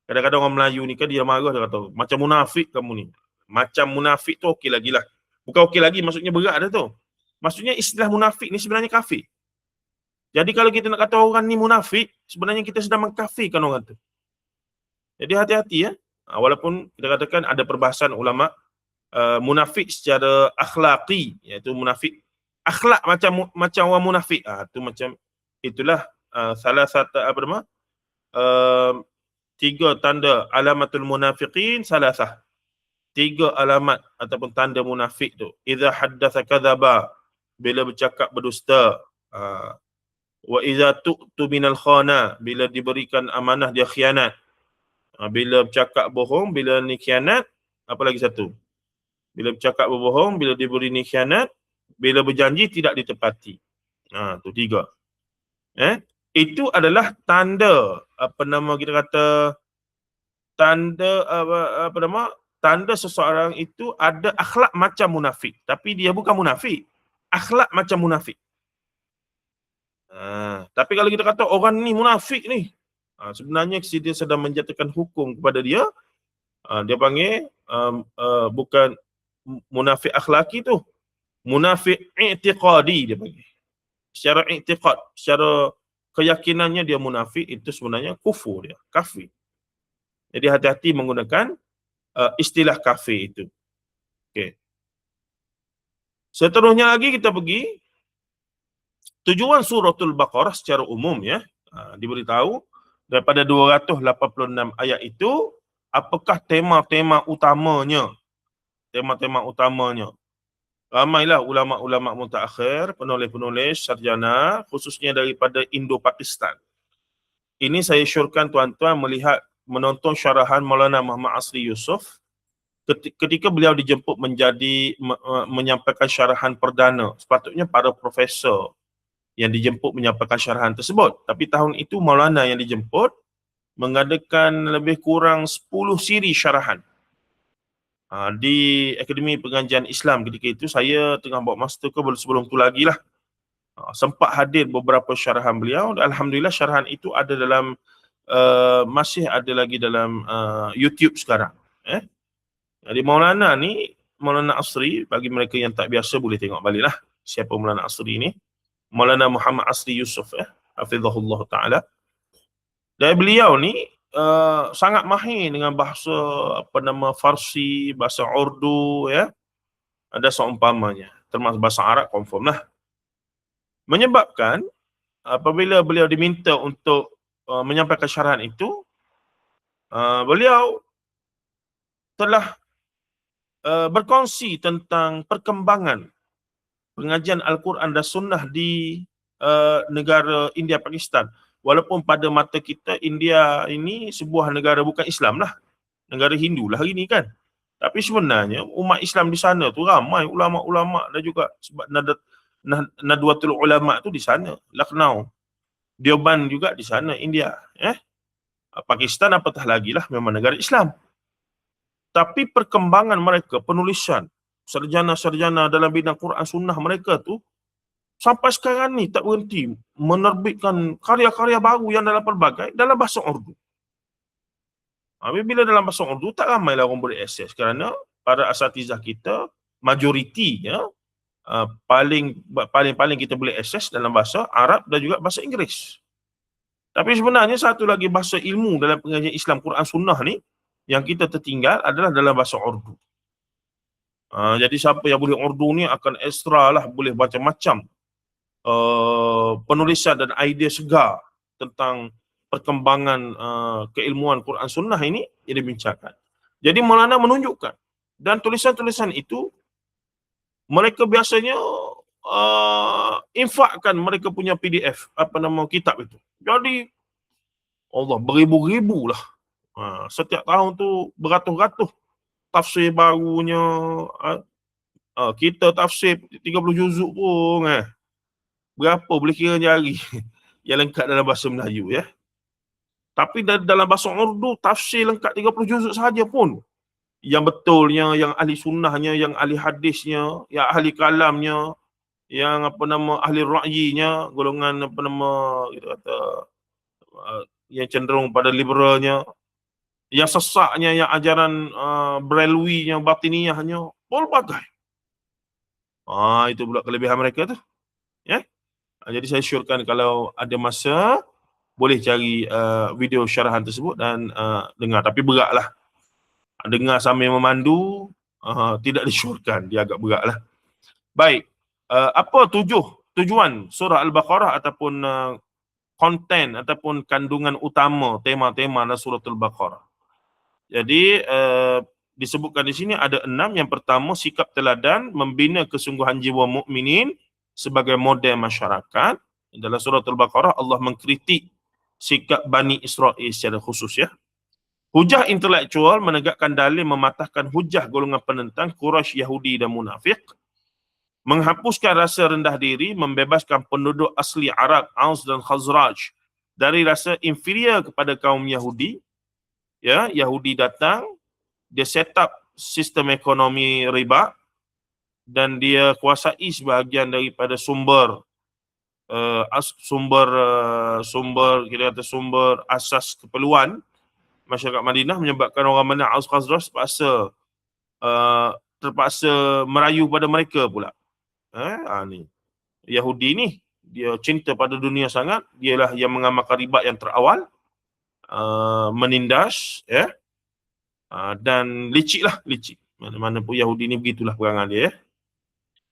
kadang-kadang orang Melayu ni kan dia marah, dia kata macam munafik kamu ni. Macam munafik tu okey lagi lah. Bukan okey lagi, maksudnya berat dah tu. Maksudnya istilah munafik ni sebenarnya kafir. Jadi kalau kita nak kata orang ni munafik, sebenarnya kita sedang mengkafirkan orang tu. Jadi hati-hati, ya. Walaupun kita katakan ada perbahasan ulama, munafik secara akhlaqi, iaitu munafik akhlak macam orang munafik. Tu macam itulah salah satu 3 tanda alamatul munafiqin salasah. 3 alamat ataupun tanda munafik tu. Idza haddatsa kadzaba, bila bercakap berdusta. Wa idza tu'tu minal khana, bila diberikan amanah dia khianat. Bila bercakap bohong, bila ni khianat. Apa lagi satu? Bila bercakap berbohong, bila diberi ni khianat, bila berjanji tidak ditepati. Tu 3. Itu adalah tanda kita kata tanda tanda seseorang itu ada akhlak macam munafik, tapi dia bukan munafik. Akhlak macam munafik. Tapi kalau kita kata orang ni munafik ni, sebenarnya dia sedang menjatuhkan hukum kepada dia. Dia panggil bukan munafik akhlaki tu, munafik i'tiqadi dia panggil. Secara i'tiqad, secara keyakinannya dia munafik, itu sebenarnya kufur dia, kafir. Jadi hati-hati menggunakan istilah kafir itu. Okey. Seterusnya lagi kita pergi tujuan suratul Baqarah secara umum, ya. Diberitahu daripada 286 ayat itu apakah tema-tema utamanya. Tema-tema utamanya. Ramailah ulama-ulama mutaakhir, penulis-penulis sarjana, khususnya daripada Indo-Pakistan. Ini saya syorkan tuan-tuan menonton syarahan Maulana Muhammad Asri Yusof ketika beliau dijemput menyampaikan syarahan perdana. Sepatutnya para profesor yang dijemput menyampaikan syarahan tersebut. Tapi tahun itu Maulana yang dijemput mengadakan lebih kurang 10 siri syarahan. Di Akademi Pengajian Islam ketika itu, saya tengah buat master ke sebelum tu lagi lah. Sempat hadir beberapa syarahan beliau. Alhamdulillah syarahan itu ada dalam masih ada lagi dalam YouTube sekarang. Jadi Maulana Asri, bagi mereka yang tak biasa boleh tengok balik lah siapa Maulana Asri ni. Maulana Muhammad Asri Yusof, hafizahullah ta'ala. Dan beliau ni sangat mahir dengan bahasa Farsi, bahasa Urdu, ada seumpamanya, termasuk bahasa Arab confirm lah. Menyebabkan apabila beliau diminta untuk menyampaikan syarahan itu, beliau telah berkongsi tentang perkembangan pengajian Al-Quran dan Sunnah di negara India Pakistan. Walaupun pada mata kita India ini sebuah negara bukan Islam lah, negara Hindu lah hari ni kan. Tapi sebenarnya umat Islam di sana tu ramai ulama-ulama dan juga sebab Nadwatul Ulama tu di sana, Lucknow, Deoband juga di sana, India. Pakistan apatah lagi lah, memang negara Islam. Tapi perkembangan mereka, penulisan, sarjana-sarjana dalam bidang Quran Sunnah mereka tu sampai sekarang ni tak berhenti menerbitkan karya-karya baru yang dalam pelbagai dalam bahasa Urdu. Bila dalam bahasa Urdu tak ramailah orang boleh akses kerana para asatizah kita majoritinya paling kita boleh akses dalam bahasa Arab dan juga bahasa Inggeris. Tapi sebenarnya satu lagi bahasa ilmu dalam pengajian Islam Quran Sunnah ni yang kita tertinggal adalah dalam bahasa Urdu. Jadi siapa yang boleh Urdu ni akan ekstra lah, boleh macam-macam penulisan dan idea segar tentang perkembangan keilmuan Quran Sunnah ini yang dibincangkan. Jadi Maulana menunjukkan, dan tulisan-tulisan itu mereka biasanya infakkan mereka punya PDF, kitab itu. Jadi Allah, beribu-ribu lah. Setiap tahun tu beratus-ratus tafsir barunya. Kita tafsir 30 juzuk pun berapa boleh kira jari yang lengkap dalam bahasa Melayu Tapi dalam bahasa Urdu tafsir lengkap 30 juzuk sahaja pun yang betulnya, yang ahli sunnahnya, yang ahli hadisnya, yang ahli kalamnya, yang ahli ra'yinya, golongan kita kata yang cenderung pada liberalnya, yang sesaknya, yang ajaran Brelwinya, Batiniyahnya, pelbagai. Itu pula kelebihan mereka tu. Jadi saya syorkan kalau ada masa boleh cari video syarahan tersebut dan dengar. Tapi beratlah. Dengar sambil memandu tidak disyorkan, dia agak beratlah. Baik. Apa tujuan surah Al-Baqarah ataupun konten ataupun kandungan utama tema-tema dalam surah Al-Baqarah? Jadi disebutkan di sini ada 6. Yang pertama, sikap teladan membina kesungguhan jiwa mukminin sebagai model masyarakat. Dalam surah Al-Baqarah Allah mengkritik sikap Bani Israel secara khusus Hujah intelektual menegakkan dalil mematahkan hujah golongan penentang Quraisy, Yahudi dan munafik. Menghapuskan rasa rendah diri, membebaskan penduduk asli Arab, Aus dan Khazraj dari rasa inferior kepada kaum Yahudi. Yahudi datang, dia set up sistem ekonomi riba dan dia kuasai sebahagian daripada sumber kita kata sumber asas keperluan masyarakat Madinah, menyebabkan orang Madinah Aus Khazraj terpaksa merayu pada mereka pula. Ni Yahudi ni dia cinta pada dunia sangat, dialah yang mengamalkan riba yang terawal, menindas dan licik. Mana-mana pun Yahudi ni begitulah perangai dia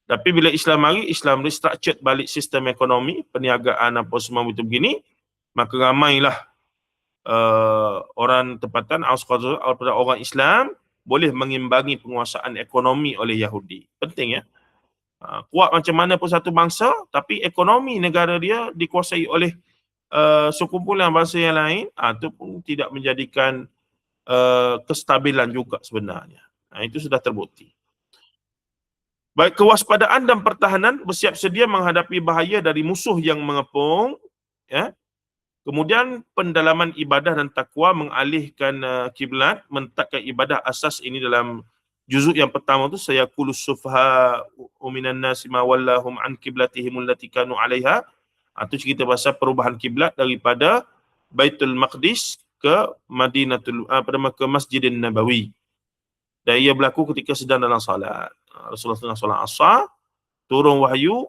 Tapi bila Islam mari, Islam restructured balik sistem ekonomi, perniagaan apa semua itu begini, maka ramailah orang tempatan orang Islam boleh mengimbangi penguasaan ekonomi oleh Yahudi. Penting kuat macam mana pun satu bangsa, tapi ekonomi negara dia dikuasai oleh sekumpulan bangsa yang lain, itu pun tidak menjadikan kestabilan juga sebenarnya. Itu sudah terbukti. Baik, kewaspadaan dan pertahanan, bersiap sedia menghadapi bahaya dari musuh yang mengepung. Kemudian pendalaman ibadah dan takwa, mengalihkan kiblat, menetapkan ibadah asas ini dalam Juzuk yang pertama tu sayaqulu sufha minan nasi ma wallahum an qiblatihim allati kanu 'alaiha. Itu cerita pasal perubahan kiblat daripada Baitul Maqdis ke ke Masjidin Nabawi. Dan ia berlaku ketika sedang dalam salat. Rasulullah tengah solat Asar, turun wahyu,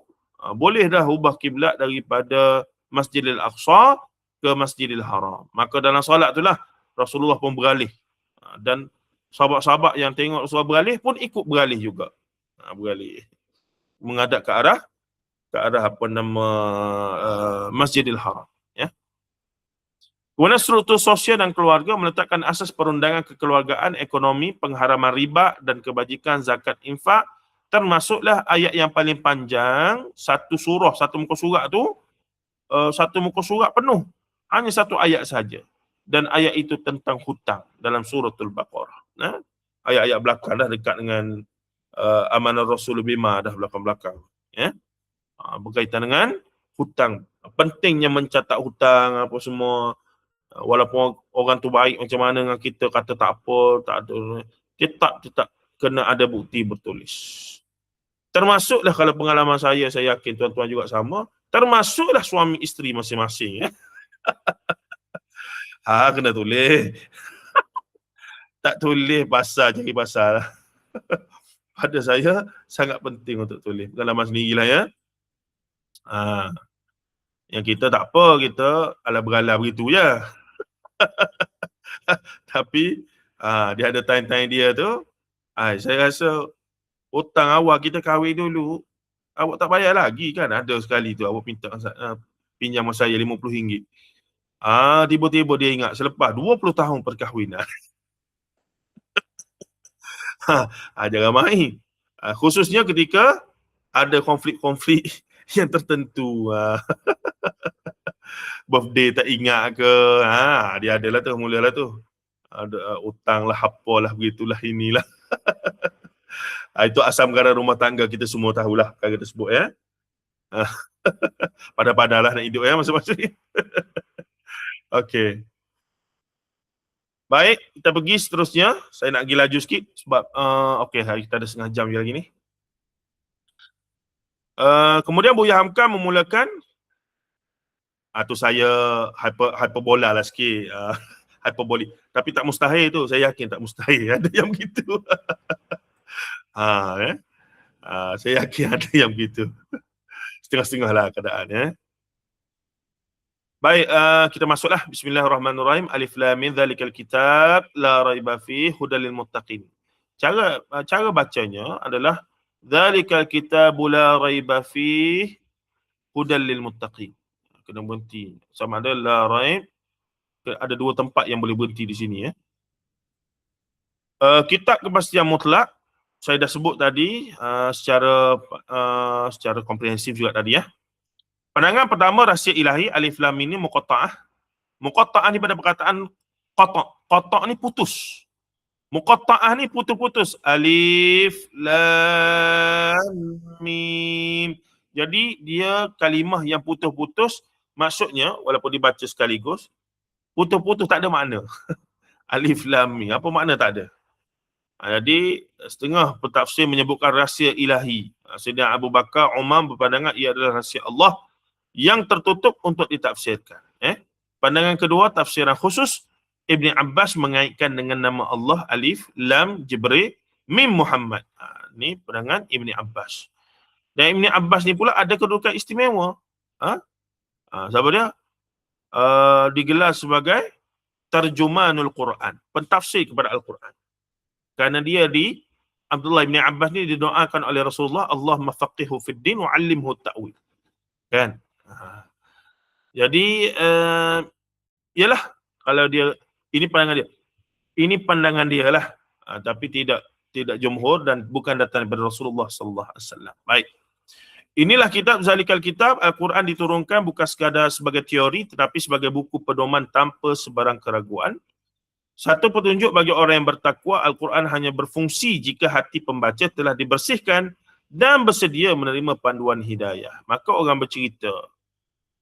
boleh dah ubah kiblat daripada Masjidil Aqsa ke Masjidil Haram. Maka dalam solat itulah Rasulullah pun beralih. Dan sahabat-sahabat yang tengok Rasulullah beralih pun ikut beralih juga. Beralih. Menghadap ke arah Masjidil Haram. Ya. Kemudian struktur sosial dan keluarga meletakkan asas perundangan kekeluargaan, ekonomi, pengharaman riba dan kebajikan, zakat, infak. Termasuklah ayat yang paling panjang, satu muka surat tu, satu muka surat penuh. Hanya satu ayat saja. Dan ayat itu tentang hutang dalam suratul Baqarah. Nah, ayat-ayat belakang dah dekat dengan amanah Rasul bima dah belakang-belakang. Ya. Berkaitan dengan hutang. Pentingnya mencatat hutang apa semua. Walaupun orang tu baik macam mana dengan kita, kata tak apa, tak ada, tetap kena ada bukti bertulis. Termasuklah kalau pengalaman saya yakin tuan-tuan juga sama, termasuklah suami isteri masing-masing. Kena tulis. Tak tulis pasal cari pasal. Pada saya sangat penting untuk tulis. Pengalaman sendirilah ya. Yang kita tak apa, kita ala-berala begitu je. Tapi dia ada time-time dia tu, saya rasa hutang awal kita kahwin dulu, awak tak bayar lagi kan. Ada sekali tu awak minta pinjam saya RM50. Tiba-tiba dia ingat selepas 20 tahun perkahwinan. Jangan main. Khususnya ketika ada konflik-konflik yang tertentu. Birthday tak ingat ke, dia adalah tu, mulalah tu. Ada hutang lah, apalah, begitulah, inilah. Itu asam garam rumah tangga, kita semua tahulah perkara tersebut ya. Pada-padalah nak hidup ya masing-masing. Okey. Baik, kita pergi seterusnya. Saya nak pergi laju sikit sebab okey, kita ada setengah jam lagi ni. Kemudian Buya Hamka memulakan tu saya hyperbola lah sikit, hyperbolik. Tapi tak mustahil tu, saya yakin tak mustahil. Ada yang begitu. Saya yakin ada yang begitu. Setengah-setengah lah keadaan ya. Baik, kita masuklah. Bismillahirrahmanirrahim. Alif lam mim dzalikal kitab la raiba fihi hudal lil muttaqin. Cara bacanya adalah dzalikal kitabu la raiba fihi hudal lil muttaqin. Kena berhenti. Sama ada la raib, ada dua tempat yang boleh berhenti di sini ya. Kitab kepastian mutlak saya dah sebut tadi secara komprehensif juga tadi ya. Pandangan pertama, rahsia ilahi, alif lam ini muqatta'ah. Muqatta'ah ni pada perkataan qata'. Qata' ni putus. Muqatta'ah ni putus-putus. Alif lam mim. Jadi dia kalimah yang putus-putus, maksudnya walaupun dibaca sekaligus, putus-putus tak ada makna. Alif lam mim, apa makna tak ada? Jadi setengah pentafsir menyebutkan rahsia ilahi. Sayyidina Abu Bakar, Umar berpandangan ia adalah rahsia Allah yang tertutup untuk ditafsirkan. Pandangan kedua, tafsiran khusus, Ibni Abbas mengaitkan dengan nama Allah, Alif, Lam, Jibril, Mim, Muhammad. Ini pandangan Ibni Abbas. Dan Ibni Abbas ni pula ada kedudukan istimewa. Siapa dia? Digelar sebagai terjumanul Quran, pentafsir kepada Al-Quran. Kerana dia Abdullah bin Abbas ni didoakan oleh Rasulullah, Allahumma faqihu fid din wa 'allimhu ta'wil. Kan? Jadi yalah, kalau dia ini pandangan dia lah. Tapi tidak jumhur dan bukan datang daripada Rasulullah sallallahu alaihi wasallam. Baik. Inilah kitab Zalikal Kitab. Al-Quran diturunkan bukan sekadar sebagai teori tetapi sebagai buku pedoman tanpa sebarang keraguan. Satu petunjuk bagi orang yang bertakwa, Al-Quran hanya berfungsi jika hati pembaca telah dibersihkan dan bersedia menerima panduan hidayah. Maka orang bercerita,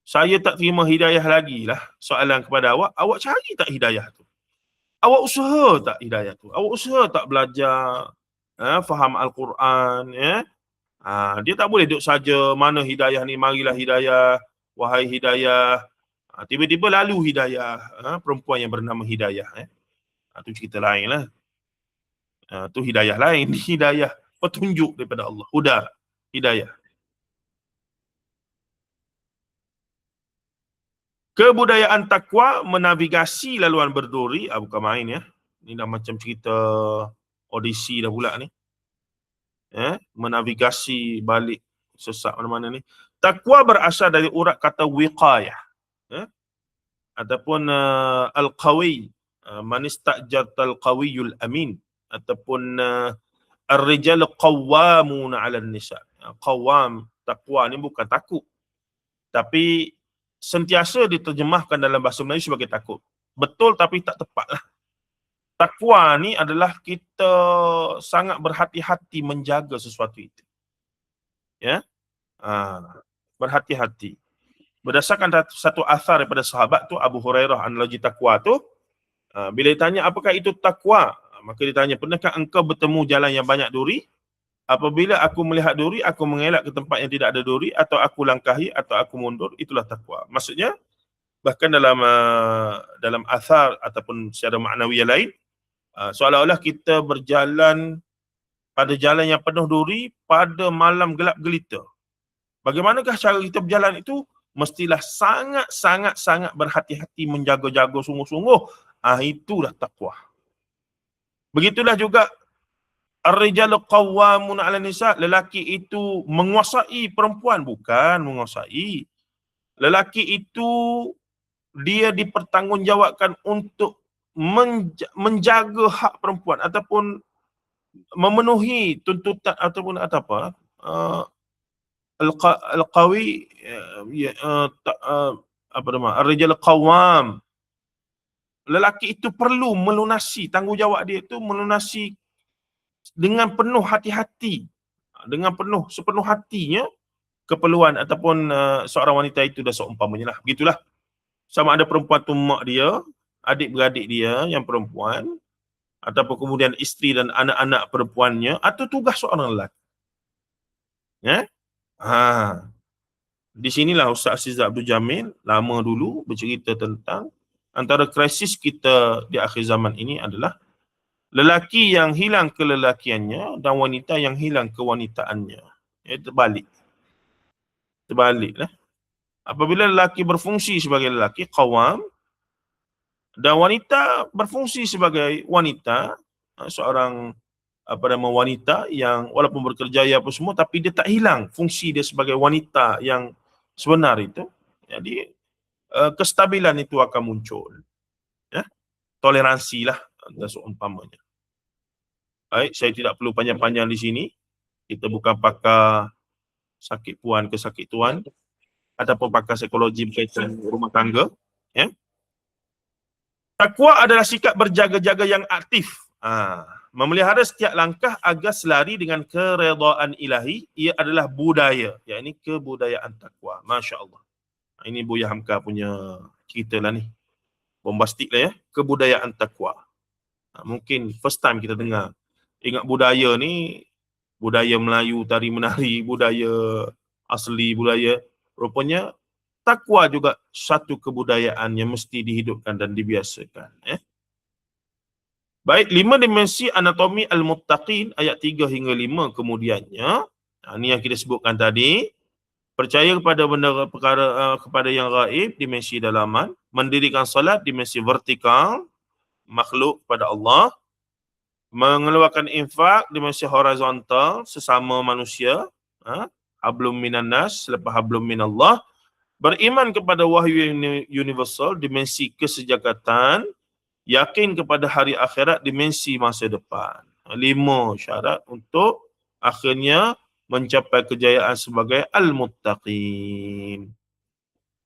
saya tak terima hidayah lagi lah. Soalan kepada awak cari tak hidayah tu? Awak usaha tak hidayah tu? Awak usaha tak belajar faham Al-Quran, ya. Dia tak boleh duduk saja, mana hidayah ni, marilah hidayah, wahai hidayah. Tiba-tiba lalu hidayah, perempuan yang bernama Hidayah. Tu cerita lain lah. Tu hidayah lain, hidayah petunjuk daripada Allah. Huda, hidayah. Kebudayaan takwa menavigasi laluan berduri, bukan main ya. Ni dah macam cerita Odyssey dah pula ni. Menavigasi balik sesat mana-mana ni. Takwa berasal dari urat kata wiqayah. Ataupun al-qawi, man istajatal qawiyul amin, ataupun ar-rijal qawwamuna 'alan nisa. Qawwam, takwa ni bukan takut, tapi sentiasa diterjemahkan dalam bahasa Melayu sebagai takut. Betul tapi tak tepatlah. Takwa ni adalah kita sangat berhati-hati menjaga sesuatu itu. Ya. Berhati-hati. Berdasarkan satu asar daripada sahabat tu, Abu Hurairah, analogi takwa tu, bila ditanya apakah itu takwa, maka ditanya, pernahkah engkau bertemu jalan yang banyak duri? Apabila aku melihat duri, aku mengelak ke tempat yang tidak ada duri, atau aku langkahi, atau aku mundur, itulah takwa. Maksudnya, bahkan dalam asar ataupun secara maknawi yang lain, seolah-olah kita berjalan pada jalan yang penuh duri pada malam gelap gelita. Bagaimanakah cara kita berjalan itu? Mestilah sangat berhati-hati, menjaga-jaga sungguh-sungguh. Itulah takwa. Begitulah juga ar-rijalu qawwamun 'ala nisa, lelaki itu menguasai perempuan, bukan menguasai. Lelaki itu dia dipertanggungjawabkan untuk menjaga hak perempuan ataupun memenuhi tuntutan ataupun al-qawi, ar-rijal qawwam. Lelaki itu perlu melunasi tanggungjawab dia, itu melunasi dengan penuh hati-hati, dengan sepenuh hatinya keperluan ataupun seorang wanita itu dah seumpamanya lah. Begitulah. Sama ada perempuan tu mak dia, adik-beradik dia yang perempuan, ataupun kemudian isteri dan anak-anak perempuannya, atau tugas seorang lelaki. Di sinilah Ustaz Aziz Abdul Jamil lama dulu bercerita tentang antara krisis kita di akhir zaman ini adalah lelaki yang hilang kelelakiannya dan wanita yang hilang kewanitaannya. Terbaliklah. Apabila lelaki berfungsi sebagai lelaki, qawam, dan wanita berfungsi sebagai wanita, seorang wanita yang walaupun berkerjaya apa semua, tapi dia tak hilang fungsi dia sebagai wanita yang sebenar itu. Jadi kestabilan itu akan muncul. Toleransi lah seumpamanya. Baik, saya tidak perlu panjang-panjang di sini. Kita bukan pakar sakit puan ke sakit tuan ataupun pakar psikologi berkaitan rumah tangga. Takwa adalah sikap berjaga-jaga yang aktif. Memelihara setiap langkah agar selari dengan keredaan ilahi. Ia adalah budaya, yakni kebudayaan takwa. Masya Allah. Ini Buya Hamka punya cerita lah ni. Bombastik lah ya. Kebudayaan takwa. Mungkin first time kita dengar. Ingat budaya ni, budaya Melayu, tari menari, budaya asli, budaya. Rupanya takwa juga satu kebudayaan yang mesti dihidupkan dan dibiasakan. Baik, 5 dimensi anatomi al-muttaqin, ayat 3 hingga 5 kemudiannya. Ini yang kita sebutkan tadi. Percaya kepada benda perkara kepada yang gaib, dimensi dalaman. Mendirikan salat, dimensi vertikal, makhluk kepada Allah. Mengeluarkan infak, dimensi horizontal, sesama manusia. Hablum minan nas, selepas hablum minallah. Beriman kepada wahyu universal, dimensi kesejakatan. Yakin kepada hari akhirat, dimensi masa depan. 5 syarat untuk akhirnya mencapai kejayaan sebagai al-muttaqin.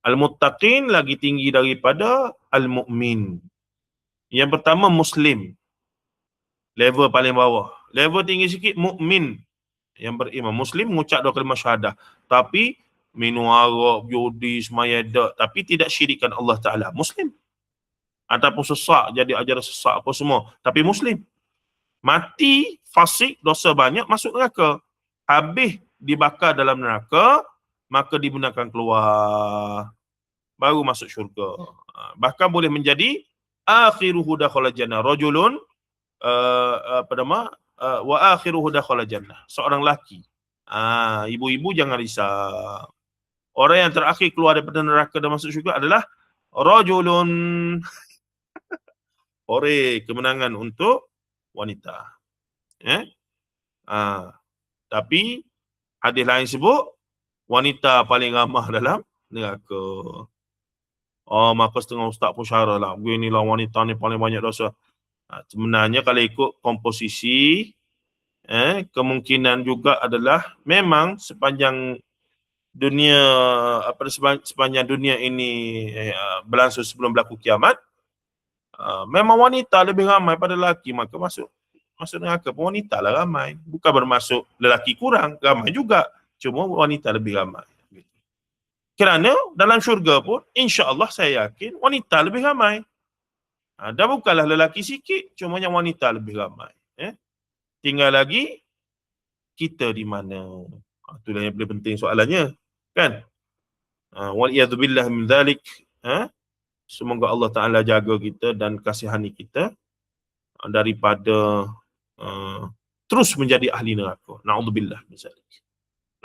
Al-muttaqin lagi tinggi daripada al-mu'min. Yang pertama Muslim, level paling bawah. Level tinggi sikit mukmin, yang beriman. Muslim mengucap 2 kalimah syahadah, tapi minum arak, judi, semayadak, tapi tidak syirikkan Allah Ta'ala. Muslim. Ataupun sesak, jadi ajaran sesak apa semua, tapi Muslim. Mati fasik, dosa banyak, masuk neraka. Habis dibakar dalam neraka, maka dibenarkan keluar, baru masuk syurga. Bahkan boleh menjadi akhiruhu dakhala jannah rajulun wa akhiruhu dakhala jannah, seorang lelaki. Ibu-ibu jangan risau. Orang yang terakhir keluar daripada neraka dan masuk syurga adalah rajulun. Kemenangan untuk wanita. Tapi hadis lain sebut wanita paling ramah dalam neraka. Maka setengah ustaz pun syarah lah, beginilah wanita ni paling banyak dosa. Sebenarnya kalau ikut komposisi, kemungkinan juga adalah memang sepanjang dunia, sepanjang dunia ini berlangsung sebelum berlaku kiamat, memang wanita lebih ramai pada lelaki, maka masuk neraka pun wanita lah ramai. Bukan bermaksud lelaki kurang, ramai juga, cuma wanita lebih ramai. Kerana dalam syurga pun, insya-Allah saya yakin wanita lebih ramai. Dan bukanlah lelaki sikit, cuma yang wanita lebih ramai. Tinggal lagi kita di mana. Itulah yang paling penting soalannya, kan? Waliyadzubillah min dzalik. Semoga Allah Ta'ala jaga kita dan kasihani kita daripada terus menjadi ahli neraka. Na'udzubillah min dzalik.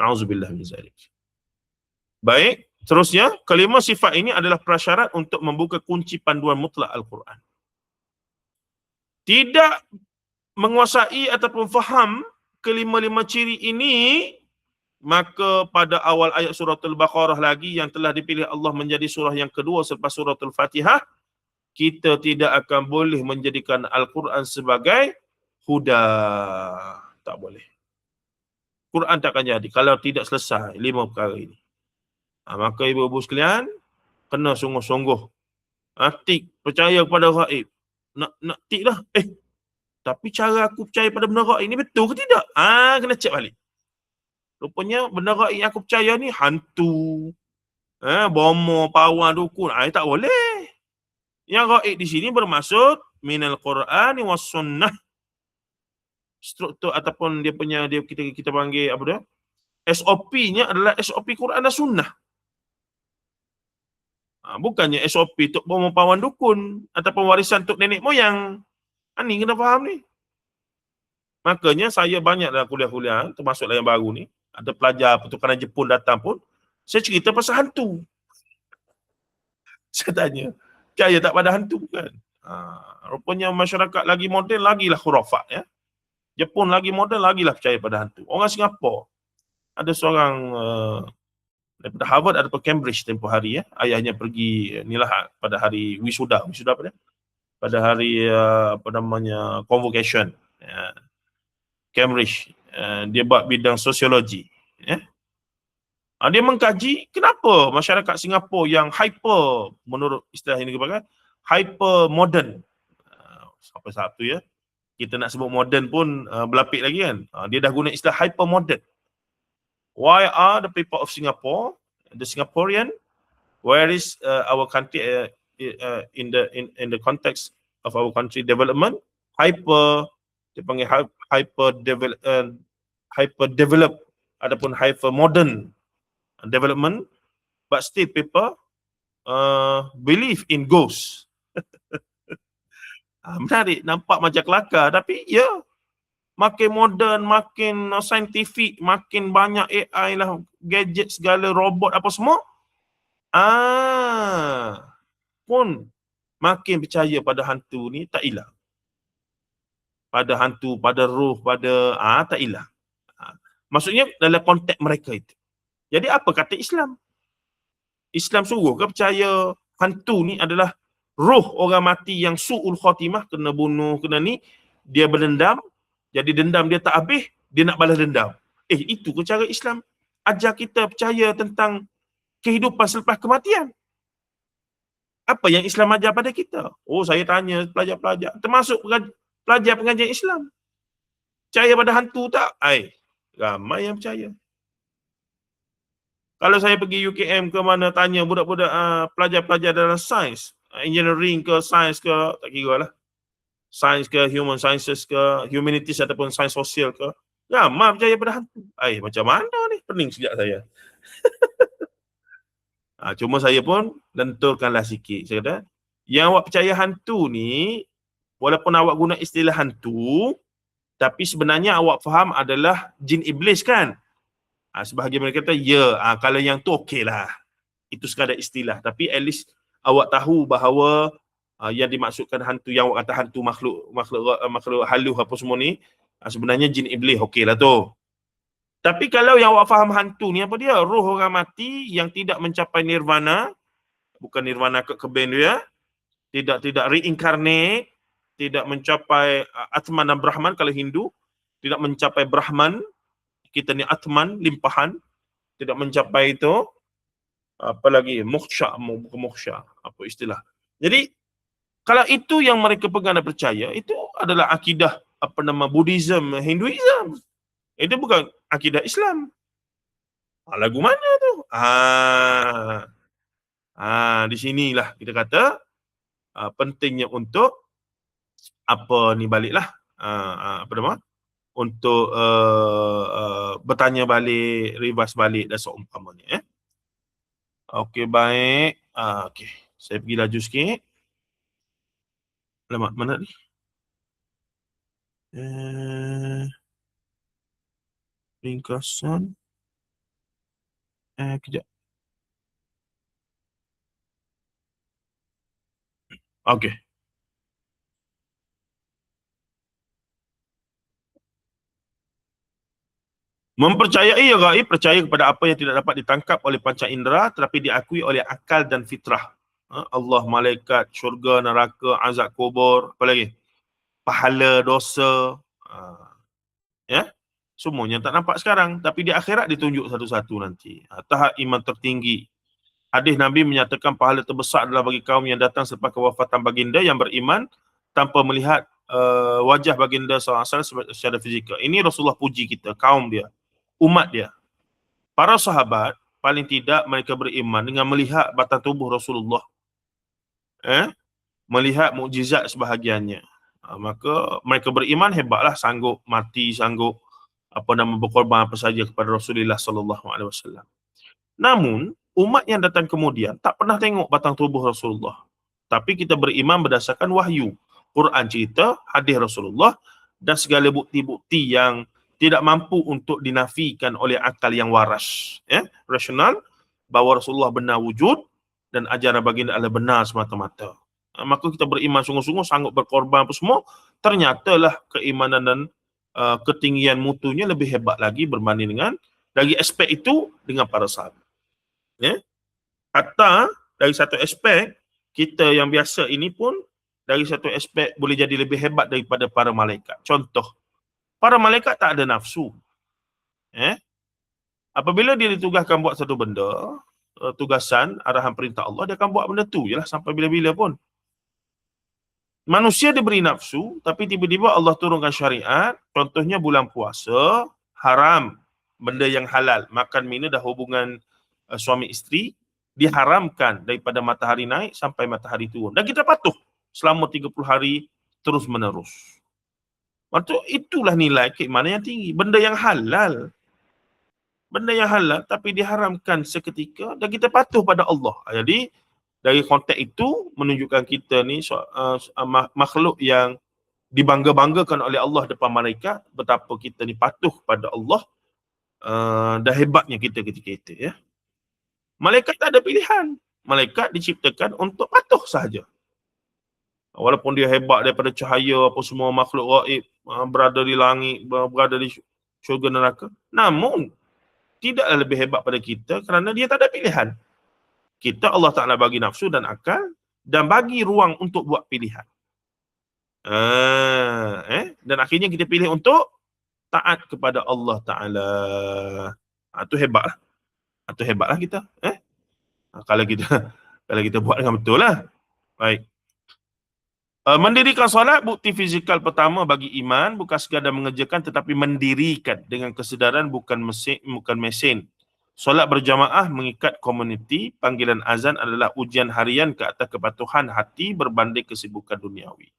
Na'udzubillah min dzalik. Baik, terusnya, kelima sifat ini adalah prasyarat untuk membuka kunci panduan mutlak Al-Quran. Tidak menguasai ataupun faham kelima-lima ciri ini, maka pada awal ayat surah Al-Baqarah lagi yang telah dipilih Allah menjadi surah yang kedua selepas surah Al-Fatihah, kita tidak akan boleh menjadikan Al-Quran sebagai huda. Tak boleh. Quran takkan jadi kalau tidak selesai lima perkara ini. Maka ibu-ibu sekalian, kena sungguh-sungguh tik percaya kepada gaib. Nak tik lah. Tapi cara aku percaya pada benda gaib ni betul ke tidak? Kena cek balik. Rupanya benda gaib yang aku percaya ni hantu, bomo, pawang, dukun. Tak boleh. Yang gaib di sini bermaksud minal Qur'ani was sunnah. Struktur ataupun dia punya, kita panggil apa dia? SOP-nya adalah SOP Quran dan Sunnah. Bukannya SOP untuk bomo, pawang, dukun ataupun warisan untuk nenek moyang. Ni kena faham ni. Makanya saya banyak dalam kuliah-kuliah, termasuklah yang baru ni, ada pelajar pertukaran Jepun datang pun, saya cerita pasal hantu. Saya tanya, percaya tak pada hantu kan? Rupanya masyarakat lagi moden, lagilah khurafat. Jepun lagi moden, lagilah percaya pada hantu. Orang Singapura, ada seorang daripada Harvard ataupun Cambridge tempoh hari, ayahnya pergi pada hari wisuda apa dia? Pada hari convocation. Cambridge, dia buat bidang sosiologi. Dia mengkaji kenapa masyarakat Singapura yang hyper, menurut istilah ini kepada hyper modern. Sampai satu kita nak sebut modern pun berlapik lagi kan. Dia dah guna istilah hyper modern. Why are the people of Singapore, the Singaporean, where is our country in the context of our country development, dia panggil hyper develop ataupun hyper modern development, but still people believe in ghosts. Menarik, nampak macam kelakar, tapi makin moden, makin scientific, makin banyak AI lah, gadget segala, robot apa semua, pun makin percaya pada hantu ni tak hilang. Pada hantu, pada roh, pada tak hilang. Maksudnya dalam konteks mereka itu. Jadi apa kata Islam? Islam suruh ke percaya hantu ni adalah roh orang mati yang su'ul khatimah, kena bunuh, kena ni, dia berdendam, jadi dendam dia tak habis, dia nak balas dendam. Itu ke cara Islam ajar kita percaya tentang kehidupan selepas kematian? Apa yang Islam ajar pada kita? Saya tanya pelajar-pelajar, termasuk pelajar pengajian Islam, percaya pada hantu tak? Ramai yang percaya. Kalau saya pergi UKM ke mana, tanya budak-budak pelajar-pelajar dalam sains, engineering ke sains ke, tak kira lah, sains ke, human sciences ke, humanities ataupun sains sosial ke, ramai percaya pada hantu. Macam mana ni? Pening sejak saya. Cuma saya pun lenturkanlah sikit. Saya kata, yang awak percaya hantu ni, walaupun awak guna istilah hantu, tapi sebenarnya awak faham adalah jin iblis kan? Sebahagian mereka kata, ya, kalau yang tu okey lah. Itu sekadar istilah. Tapi at least awak tahu bahawa yang dimaksudkan hantu, yang awak kata hantu makhluk halus apa semua ni, sebenarnya jin iblis, okey lah tu. Tapi kalau yang awak faham hantu ni apa dia? Roh orang mati yang tidak mencapai nirvana, bukan nirvana keben dia, tidak reincarnate, tidak mencapai Atman dan Brahman kalau Hindu, tidak mencapai Brahman, kita ni Atman, limpahan, tidak mencapai itu, apa lagi, moksha, bukan moksha, apa istilah. Jadi, kalau itu yang mereka pegang dan percaya, itu adalah akidah, Buddhism, Hinduism. Itu bukan akidah Islam. Lagu mana tu? Di sinilah kita kata pentingnya untuk baliklah untuk bertanya balik, ribas balik dan seumpamanya. Okey, baik. Okey, saya pergi laju sikit. Alamak, mana ni? Ringkasan. Kejap. Okey. Mempercayai gaib, percaya kepada apa yang tidak dapat ditangkap oleh panca indera tetapi diakui oleh akal dan fitrah. Allah, malaikat, syurga, neraka, azab kubur, apa lagi? Pahala, dosa. Ya. Semuanya tak nampak sekarang, tapi di akhirat ditunjuk satu-satu nanti. Tahap iman tertinggi. Hadis Nabi menyatakan pahala terbesar adalah bagi kaum yang datang selepas kewafatan baginda yang beriman tanpa melihat wajah baginda SAW secara fizikal. Ini Rasulullah puji kita, kaum dia, umat dia. Para sahabat, paling tidak mereka beriman dengan melihat batang tubuh Rasulullah. Melihat mukjizat sebahagiannya. Maka mereka beriman, hebatlah, sanggup mati, sanggup berkorban apa saja kepada Rasulullah SAW. Namun, umat yang datang kemudian tak pernah tengok batang tubuh Rasulullah. Tapi kita beriman berdasarkan wahyu. Quran cerita, hadis Rasulullah dan segala bukti-bukti yang tidak mampu untuk dinafikan oleh akal yang waras. Rasional, bahawa Rasulullah benar wujud dan ajaran baginda adalah benar semata-mata. Maka kita beriman sungguh-sungguh, sanggup berkorban apa semua. Ternyatalah keimanan dan ketinggian mutunya lebih hebat lagi berbanding dengan dari aspek itu dengan para sahabat. Hatta dari satu aspek, kita yang biasa ini pun dari satu aspek boleh jadi lebih hebat daripada para malaikat. Contoh, para malaikat tak ada nafsu. Apabila dia ditugaskan buat satu benda, tugasan, arahan perintah Allah, dia akan buat benda tu je lah sampai bila-bila pun. Manusia diberi nafsu, tapi tiba-tiba Allah turunkan syariat, contohnya bulan puasa, haram, benda yang halal, makan minum dah hubungan suami isteri, diharamkan daripada matahari naik sampai matahari turun. Dan kita patuh selama 30 hari terus menerus. Maksud itulah nilai keimanan yang tinggi. Benda yang halal, tapi diharamkan seketika dan kita patuh pada Allah. Jadi dari konteks itu menunjukkan kita ni makhluk yang dibangga-banggakan oleh Allah depan malaikat, betapa kita ni patuh pada Allah dan hebatnya kita ketika itu. Malaikat tak ada pilihan. Malaikat diciptakan untuk patuh sahaja. Walaupun dia hebat daripada cahaya apa semua, makhluk gaib, berada di langit, berada di syurga neraka, namun tidaklah lebih hebat pada kita kerana dia tak ada pilihan. Kita Allah Ta'ala bagi nafsu dan akal dan bagi ruang untuk buat pilihan. Dan akhirnya kita pilih untuk taat kepada Allah Ta'ala. Itu hebatlah. Itu hebatlah kita. Kalau kita buat dengan betul lah. Baik. Mendirikan solat, bukti fizikal pertama bagi iman, bukan sekadar mengerjakan tetapi mendirikan dengan kesedaran, bukan mesin. Solat berjamaah mengikat komuniti, panggilan azan adalah ujian harian ke atas kepatuhan hati berbanding kesibukan duniawi.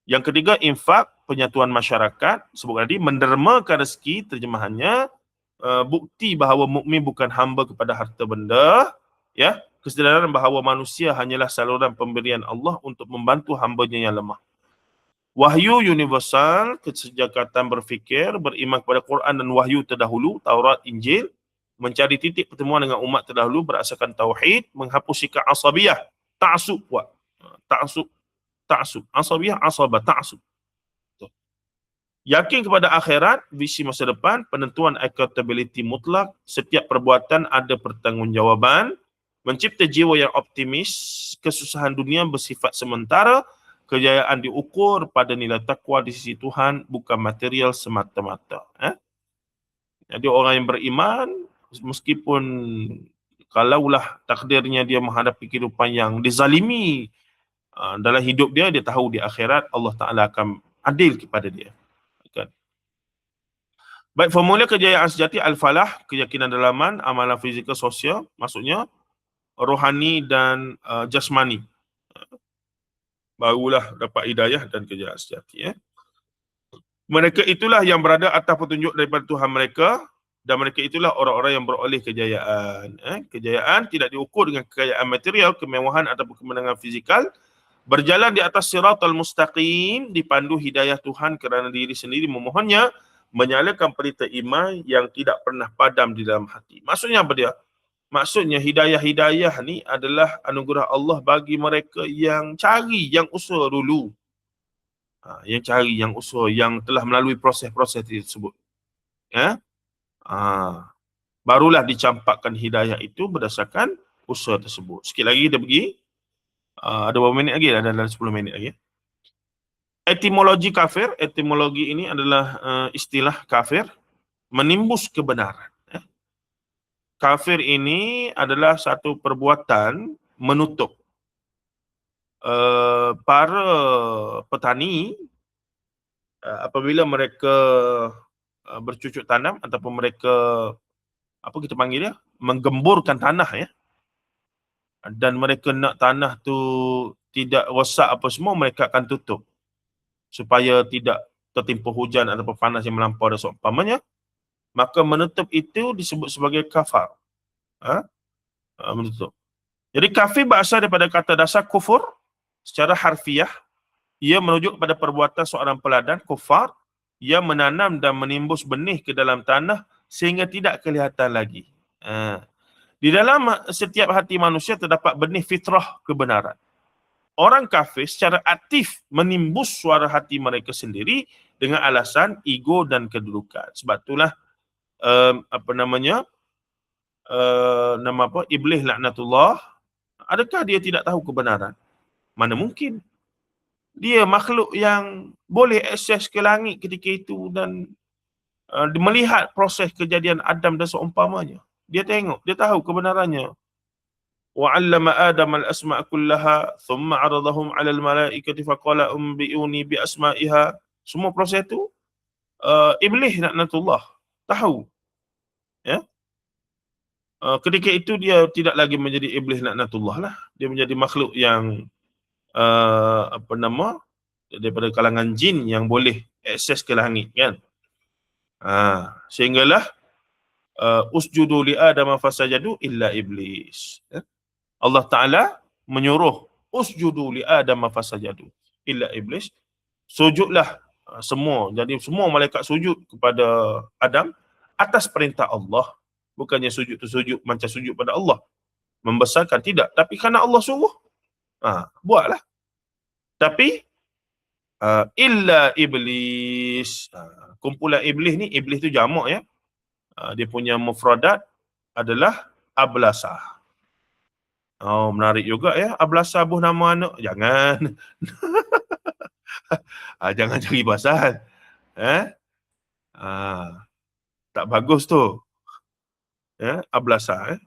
Yang ketiga, infak, penyatuan masyarakat. Sebut tadi, mendermakan rezeki, terjemahannya, bukti bahawa mukmin bukan hamba kepada harta benda, ya, kesedaran bahawa manusia hanyalah saluran pemberian Allah untuk membantu hambanya yang lemah. Wahyu universal, kesejakatan berfikir, beriman kepada Quran dan wahyu terdahulu, Taurat, Injil, mencari titik pertemuan dengan umat terdahulu berasaskan tauhid, menghapus sikap asabiyah, ta'asub kuat. Ta'asub. Asabiyah, asabah, ta'asub. Yakin kepada akhirat, visi masa depan, penentuan accountability mutlak, setiap perbuatan ada pertanggungjawaban, mencipta jiwa yang optimis, kesusahan dunia bersifat sementara, kejayaan diukur pada nilai takwa di sisi Tuhan, bukan material semata-mata. Jadi orang yang beriman, meskipun kalaulah takdirnya dia menghadapi kehidupan yang dizalimi dalam hidup dia, dia tahu di akhirat Allah Ta'ala akan adil kepada dia. Baik, formula kejayaan sejati al-falah, keyakinan dalaman, amalan fizikal, sosial, maksudnya rohani dan jasmani. Barulah dapat hidayah dan kejayaan sejati. Mereka itulah yang berada atas petunjuk daripada Tuhan mereka, dan mereka itulah orang-orang yang beroleh kejayaan. Kejayaan tidak diukur dengan kekayaan material, kemewahan ataupun kemenangan fizikal. Berjalan di atas siratal mustaqim, dipandu hidayah Tuhan kerana diri sendiri memohonnya, menyalakan pelita iman yang tidak pernah padam di dalam hati. Maksudnya apa dia? Maksudnya hidayah-hidayah ni adalah anugerah Allah bagi mereka yang cari, yang usaha dulu. Yang cari, yang usaha, yang telah melalui proses-proses tersebut. Barulah dicampakkan hidayah itu berdasarkan usaha tersebut. Sikit lagi kita pergi. Ada berapa minit lagi? Ada dalam 10 minit lagi. Etimologi kafir, etimologi ini adalah istilah kafir, menimbus kebenaran. Kafir ini adalah satu perbuatan menutup. Para petani, apabila mereka bercucuk tanam ataupun mereka, apa kita panggil dia, menggemburkan tanah, dan mereka nak tanah tu tidak rosak apa semua, mereka akan tutup supaya tidak tertimpa hujan ataupun panas yang melampau dan seumpamanya. Maka menutup itu disebut sebagai kafar. Menutup. Jadi kafir berasal daripada kata dasar kufur. Secara harfiah, ia merujuk kepada perbuatan seorang peladan kufar yang menanam dan menimbus benih ke dalam tanah sehingga tidak kelihatan lagi. Di dalam setiap hati manusia terdapat benih fitrah kebenaran. Orang kafir secara aktif menimbus suara hati mereka sendiri dengan alasan ego dan kedudukan. Sebab itulah Iblis laknatullah. Adakah dia tidak tahu kebenaran? Mana mungkin. Dia makhluk yang boleh akses ke langit ketika itu dan melihat proses kejadian Adam dan seumpamanya. Dia tengok, dia tahu kebenarannya. وَعَلَّمَ آدَمَ الْأَسْمَاءَ كُلَّهَا ثُمَّ عَرَضَهُمْ عَلَى الْمَلَائِكَةِ فَقَالَ أُنْبِئُونِي بِأَسْمَائِهَا. Semua proses itu Iblis laknatullah tahu. Ketika itu dia tidak lagi menjadi Iblis laknatullah lah. Dia menjadi makhluk yang daripada kalangan jin yang boleh akses ke langit, kan. Sehinggalah usjudu li Adam fasajadu illa iblis. Allah Ta'ala menyuruh usjudu li Adam fasajadu illa iblis. Sujudlah semua. Jadi semua malaikat sujud kepada Adam atas perintah Allah. Bukannya sujud tu sujud macam sujud pada Allah, membesarkan, tidak. Tapi kerana Allah suruh, buatlah. Tapi illa iblis, kumpulan iblis ni, iblis tu jamak, dia punya mufradat adalah ablasah. Menarik juga, ablasah buh nama anak. Jangan. Jangan cari pasal. Tak bagus tu. Ablasah.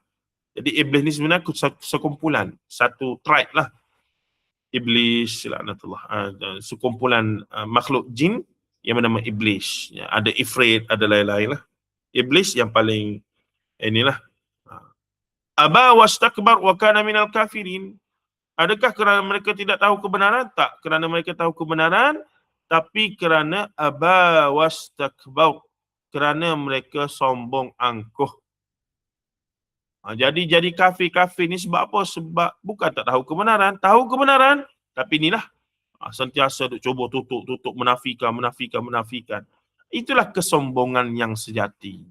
Jadi iblis ni sebenarnya sekumpulan, satu tribe lah. Iblis laknatullah, sekumpulan makhluk jin yang bernama iblis. Ada ifrit, ada lain-lain lah. Iblis yang paling inilah. Aba wastakbar wa kana minal kafirin. Adakah kerana mereka tidak tahu kebenaran? Tak, kerana mereka tahu kebenaran, tapi kerana aba wastakbar, kerana mereka sombong angkuh. Jadi kafir ni sebab apa? Sebab bukan tak tahu kebenaran, tapi inilah sentiasa duk cuba tutup, menafikan. Itulah kesombongan yang sejati.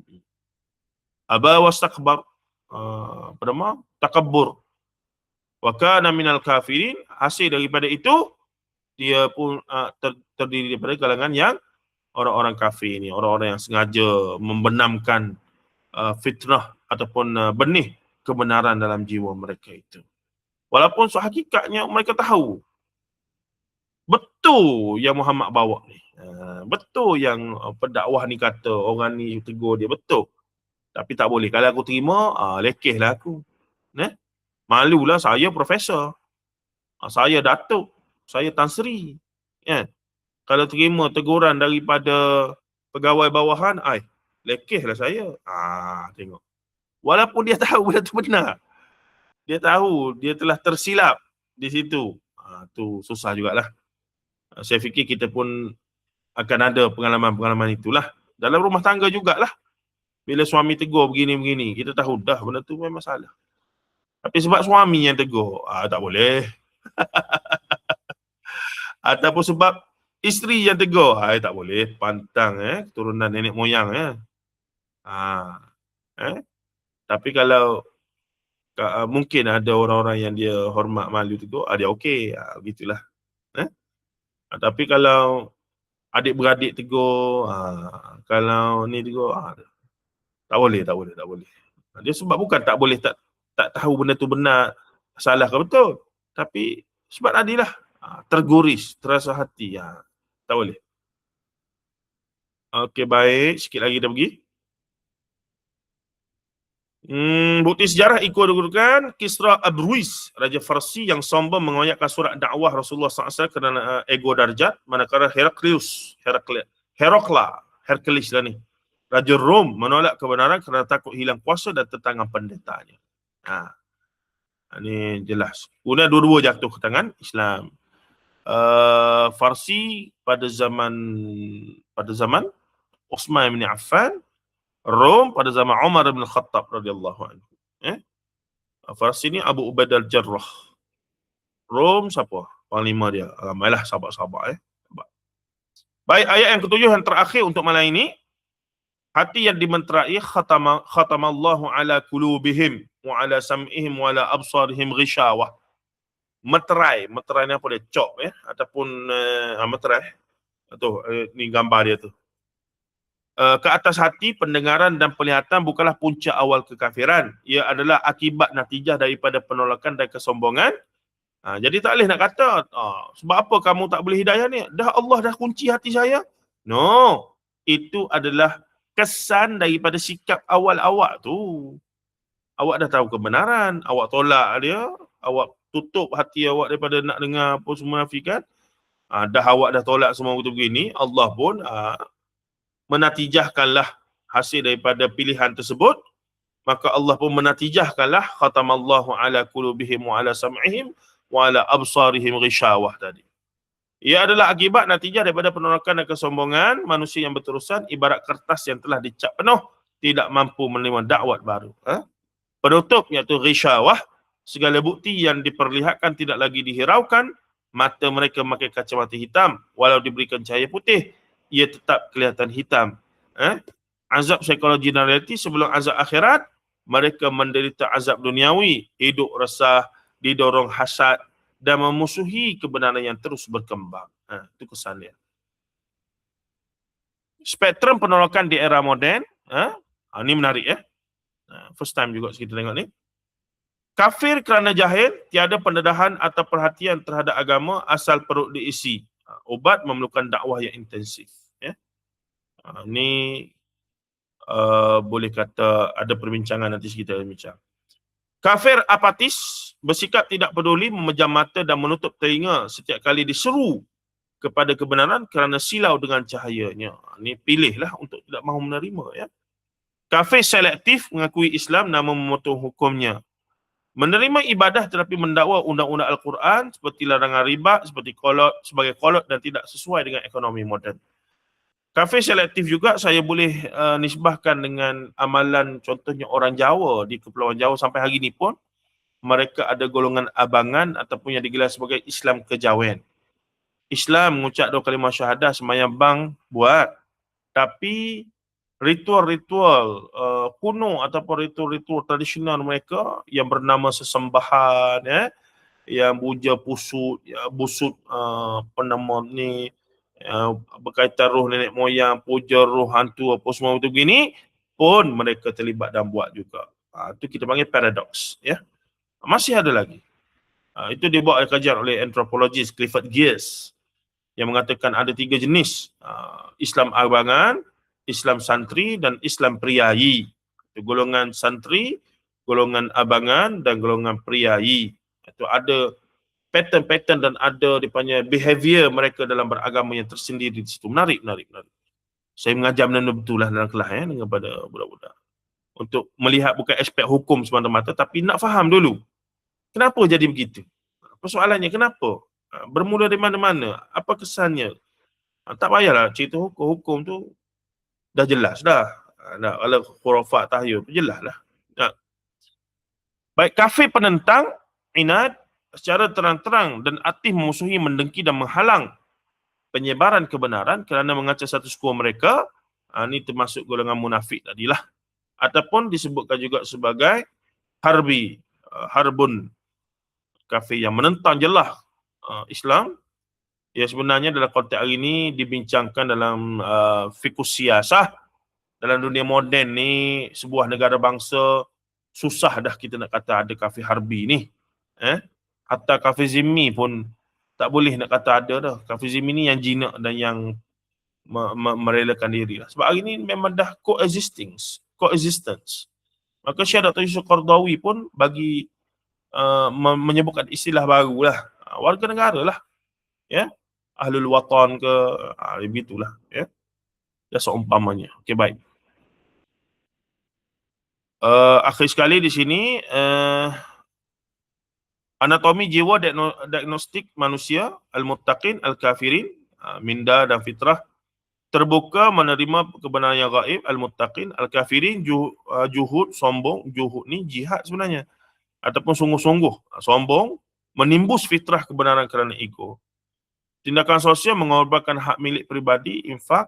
Aba wastakbar, pertama takabbur. Wa kana minal kafirin, hasil daripada itu dia pun terdiri daripada kalangan yang orang-orang kafir ni, orang-orang yang sengaja membenamkan fitnah ataupun benih kebenaran dalam jiwa mereka itu. Walaupun hakikatnya mereka tahu betul yang Muhammad bawa ni. Betul yang pendakwah ni kata, orang ni tegur dia, betul. Tapi tak boleh. Kalau aku terima, lekehlah aku. Malulah saya profesor. Saya datuk. Saya Tan Sri. Kalau terima teguran daripada pegawai bawahan, lekehlah saya. Tengok. Walaupun dia tahu benda tu benar. Dia tahu dia telah tersilap di situ. Tu susah jugalah. Saya fikir kita pun akan ada pengalaman-pengalaman itulah. Dalam rumah tangga jugalah. Bila suami tegur begini-begini, kita tahu dah benda tu memang salah. Tapi sebab suami yang tegur, tak boleh. Ataupun sebab isteri yang tegur, tak boleh. Pantang keturunan nenek moyang. Tapi kalau mungkin ada orang-orang yang dia hormat malu tegur, dia okey. Begitulah. Tapi kalau adik-beradik tegur, kalau ni tegur, tak boleh. Dia sebab bukan tak boleh, tak tahu benda tu benar, salah ke betul. Tapi sebab tadilah terguris, terasa hati. Tak boleh. Okey, baik. Sikit lagi dah pergi. Bukti sejarah ikut-ikutkan Kisra Abruis, Raja Farsi yang sombong mengoyakkan surat dakwah Rasulullah SAW kerana ego darjat, manakala Heraklius lah ni, Raja Rom, menolak kebenaran kerana takut hilang kuasa dan tertangan pendetanya. Ini jelas. Kemudian dua-dua jatuh ke tangan Islam. Farsi pada zaman Uthman bin Affan, Rom pada zaman Umar bin Khattab radhiyallahu anhu. Farsi ni Abu Ubaidah al-Jarrah. Rom siapa? Panglima dia. Ramailah sahabat-sahabat. Baik, ayat yang ketujuh yang terakhir untuk malam ini. Hati yang dimenterai khatamallahu ala qulubihim wa ala sam'ihim wa ala absarihim ghishawah. Meterai ni apa dia? Cop ataupun meterai. Ni gambar dia tu. Ke atas hati, pendengaran dan penglihatan bukanlah punca awal kekafiran. Ia adalah akibat natijah daripada penolakan dan kesombongan. Jadi tak boleh nak kata, sebab apa kamu tak boleh hidayah ni? Dah Allah dah kunci hati saya. No. Itu adalah kesan daripada sikap awal awak tu. Awak dah tahu kebenaran, awak tolak dia, awak tutup hati awak daripada nak dengar apa semua munafikan. Dah awak dah tolak semua betul begini, Allah pun menatijahkanlah hasil daripada pilihan tersebut, maka Allah pun menatijahkanlah khatamallahu ala qulubihim wa ala sam'ihim wa ala absarihim ghishawah tadi. Ia adalah akibat natijah daripada penolakan dan kesombongan manusia yang berterusan, ibarat kertas yang telah dicap penuh, tidak mampu menerima dakwat baru. Penutup iaitu ghishawah, segala bukti yang diperlihatkan tidak lagi dihiraukan, mata mereka memakai kacamata hitam, walau diberikan cahaya putih, ia tetap kelihatan hitam. Azab psikologi dan realiti sebelum azab akhirat, mereka menderita azab duniawi, hidup resah, didorong hasad dan memusuhi kebenaran yang terus berkembang. Itu kesan dia. Spektrum penolakan di era moden. Ini menarik first time juga kita tengok ni. Kafir kerana jahil, tiada pendedahan atau perhatian terhadap agama, asal perut diisi. Obat memerlukan dakwah yang intensif. Ini boleh kata ada perbincangan nanti kita bincang. Kafir apatis, bersikap tidak peduli, memejam mata dan menutup telinga setiap kali diseru kepada kebenaran kerana silau dengan cahayanya. Ini pilihlah untuk tidak mahu menerima. Kafir selektif, mengakui Islam namun memotong hukumnya. Menerima ibadah tetapi mendakwa undang-undang Al-Quran seperti larangan riba, seperti kolot, sebagai kolot dan tidak sesuai dengan ekonomi moden. Kafir selektif juga saya boleh nisbahkan dengan amalan contohnya orang Jawa di Kepulauan Jawa sampai hari ini pun mereka ada golongan abangan ataupun yang digelar sebagai Islam kejawen. Islam mengucap dua kalimah syahadah sembahyang bang buat, tapi ritual-ritual kuno ataupun ritual-ritual tradisional mereka yang bernama sesembahan, yang puja pusut, busut apa nama ni, berkaitan roh nenek moyang, puja roh hantu apa semua itu begini pun mereka terlibat dan buat juga. Itu kita panggil paradox, ya. Masih ada lagi. Itu dibuat kajian oleh antropologis Clifford Geertz yang mengatakan ada 3 jenis, Islam abangan, Islam santri dan Islam priayi. Itu golongan santri, golongan abangan dan golongan priayi. Itu ada pattern-pattern dan ada dipanggil behavior mereka dalam beragama yang tersendiri di situ. Menarik. Saya mengajar benda betul lah dalam kelas dengan pada budak-budak. Untuk melihat bukan aspek hukum semata-mata tapi nak faham dulu. Kenapa jadi begitu? Persoalannya kenapa? Bermula dari mana-mana? Apa kesannya? Tak payahlah cerita hukum tu dah jelas dah. Kalau khurafat tahyul jelas lah. Baik, kafir penentang inat secara terang-terang dan aktif memusuhi, mendengki dan menghalang penyebaran kebenaran kerana mengacau status quo mereka. Ini termasuk golongan munafik tadilah. Ataupun disebutkan juga sebagai harbi, harbun, kafir yang menentang jelas Islam. Ya, sebenarnya dalam konteks hari ini dibincangkan dalam fiqh siasah. Dalam dunia moden ni, sebuah negara bangsa susah dah kita nak kata ada kafir harbi ni. Hatta kafir zimmi pun tak boleh nak kata ada dah. Kafir zimmi ni yang jinak dan yang merelakan diri lah. Sebab hari ni memang dah coexistence. Maka Syekh Dr. Yusuf Qardawi pun bagi menyebutkan istilah baru lah. Warga negara lah. Ya. Ahlul watan ke, begitulah. Ya. Ya, seumpamanya. Okey, baik. Akhir sekali di sini, anatomi jiwa diagnostik manusia, al-muttaqin, al-kafirin, minda dan fitrah, terbuka menerima kebenaran yang gaib, al-muttaqin, al-kafirin, juhud, sombong. Juhud ni jihad sebenarnya, ataupun sungguh-sungguh sombong, menimbus fitrah kebenaran kerana ego. Tindakan sosial mengorbankan hak milik peribadi, infak.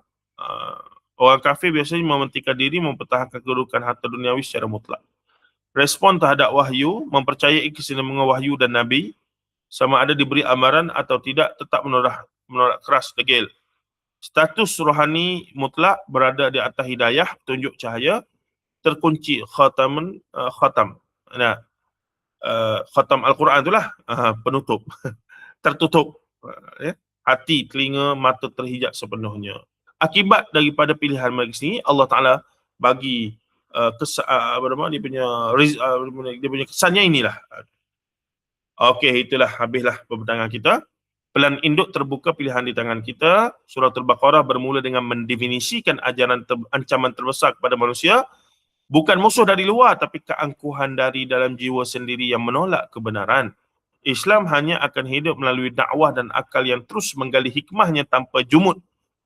Orang kafir biasanya mementingkan diri, mempertahankan kedudukan harta duniawi secara mutlak. Respon terhadap wahyu, mempercayai kesinambungan wahyu dan Nabi, sama ada diberi amaran atau tidak, tetap menolak keras degil. Status rohani mutlak, berada di atas hidayah, petunjuk cahaya, terkunci khatam. Nah, khatam Al-Quran itulah penutup, tertutup. Hati, telinga, mata terhijab sepenuhnya. Akibat daripada pilihan mereka sini, Allah Ta'ala bagi dia punya kesannya inilah. Okey, itulah habislah perbincangan kita. Pelan induk terbuka pilihan di tangan kita. Surah Al-Baqarah bermula dengan mendefinisikan ajaran ancaman terbesar kepada manusia. Bukan musuh dari luar, tapi keangkuhan dari dalam jiwa sendiri yang menolak kebenaran. Islam hanya akan hidup melalui dakwah dan akal yang terus menggali hikmahnya tanpa jumud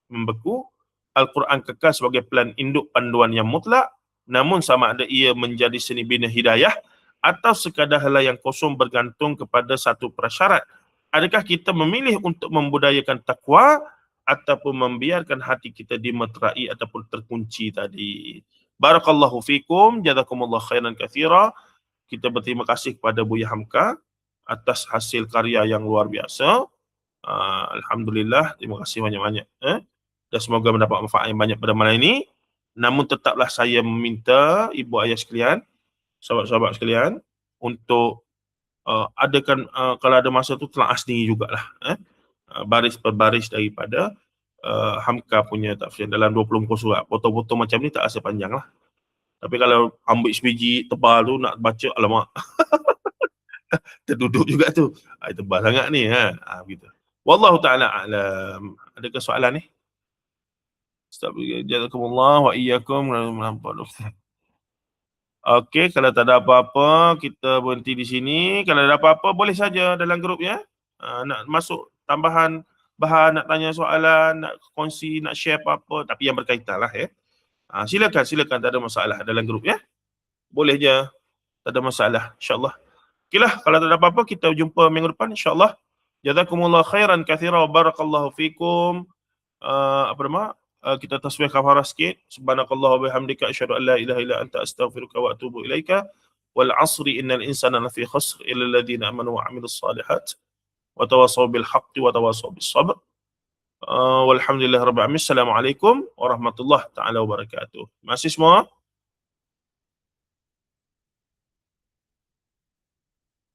membeku. Al-Quran kekal sebagai pelan induk panduan yang mutlak, namun sama ada ia menjadi seni bina hidayah atau sekadar helai yang kosong bergantung kepada satu prasyarat. Adakah kita memilih untuk membudayakan takwa ataupun membiarkan hati kita dimeterai ataupun terkunci tadi. Barakallahu fikum, jazakumullah khairan katsira. Kita berterima kasih kepada Buya Hamka atas hasil karya yang luar biasa. Alhamdulillah, terima kasih banyak-banyak. Dan semoga mendapat manfaat yang banyak pada malam ini. Namun tetaplah saya meminta ibu ayah sekalian, sahabat-sahabat sekalian, untuk adakan kalau ada masa tu telah asli jugalah. Baris per baris daripada Hamka punya tafsir dalam 20 muka surat. Foto-foto macam ni tak rasa panjang lah. Tapi kalau ambil sebiji tebal tu nak baca, alamak. Terduduk juga tu. Tebal sangat ni. Begitu. Wallahu ta'ala a'lam. Adakah soalan ni? Jazakumullah wa iyyakum. Okey, kalau tak ada apa-apa, kita berhenti di sini. Kalau ada apa-apa, boleh saja dalam grup ya. Nak masuk tambahan bahan, nak tanya soalan, nak kongsi, nak share apa-apa, tapi yang berkaitan lah ya. Silakan, tak ada masalah dalam grup ya. Boleh je, tak ada masalah, insyaAllah. Okeylah, kalau tak ada apa-apa, kita jumpa minggu depan, insyaAllah. Jazakumullah khairan kathira wa barakallahu fikum. Apa nama? Kita tasbih kafarah sikit. Subhanakallah wa bihamdika asyhadu an la ilaha illa anta astaghfiruka wa atubu ilaika. Wal 'asri innal insana lafi khusr illa alladhina amanu wa 'amilus salihat wa tawassaw bil haqqi wa tawassaw bis sabr. Walhamdulillahi rabbil alamin. Assalamualaikum warahmatullahi taala wabarakatuh. Masih semua?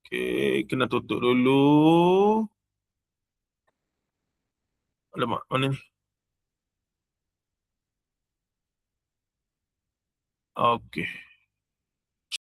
Okey, kena tutup dulu. Alamak, mana ni? Okey.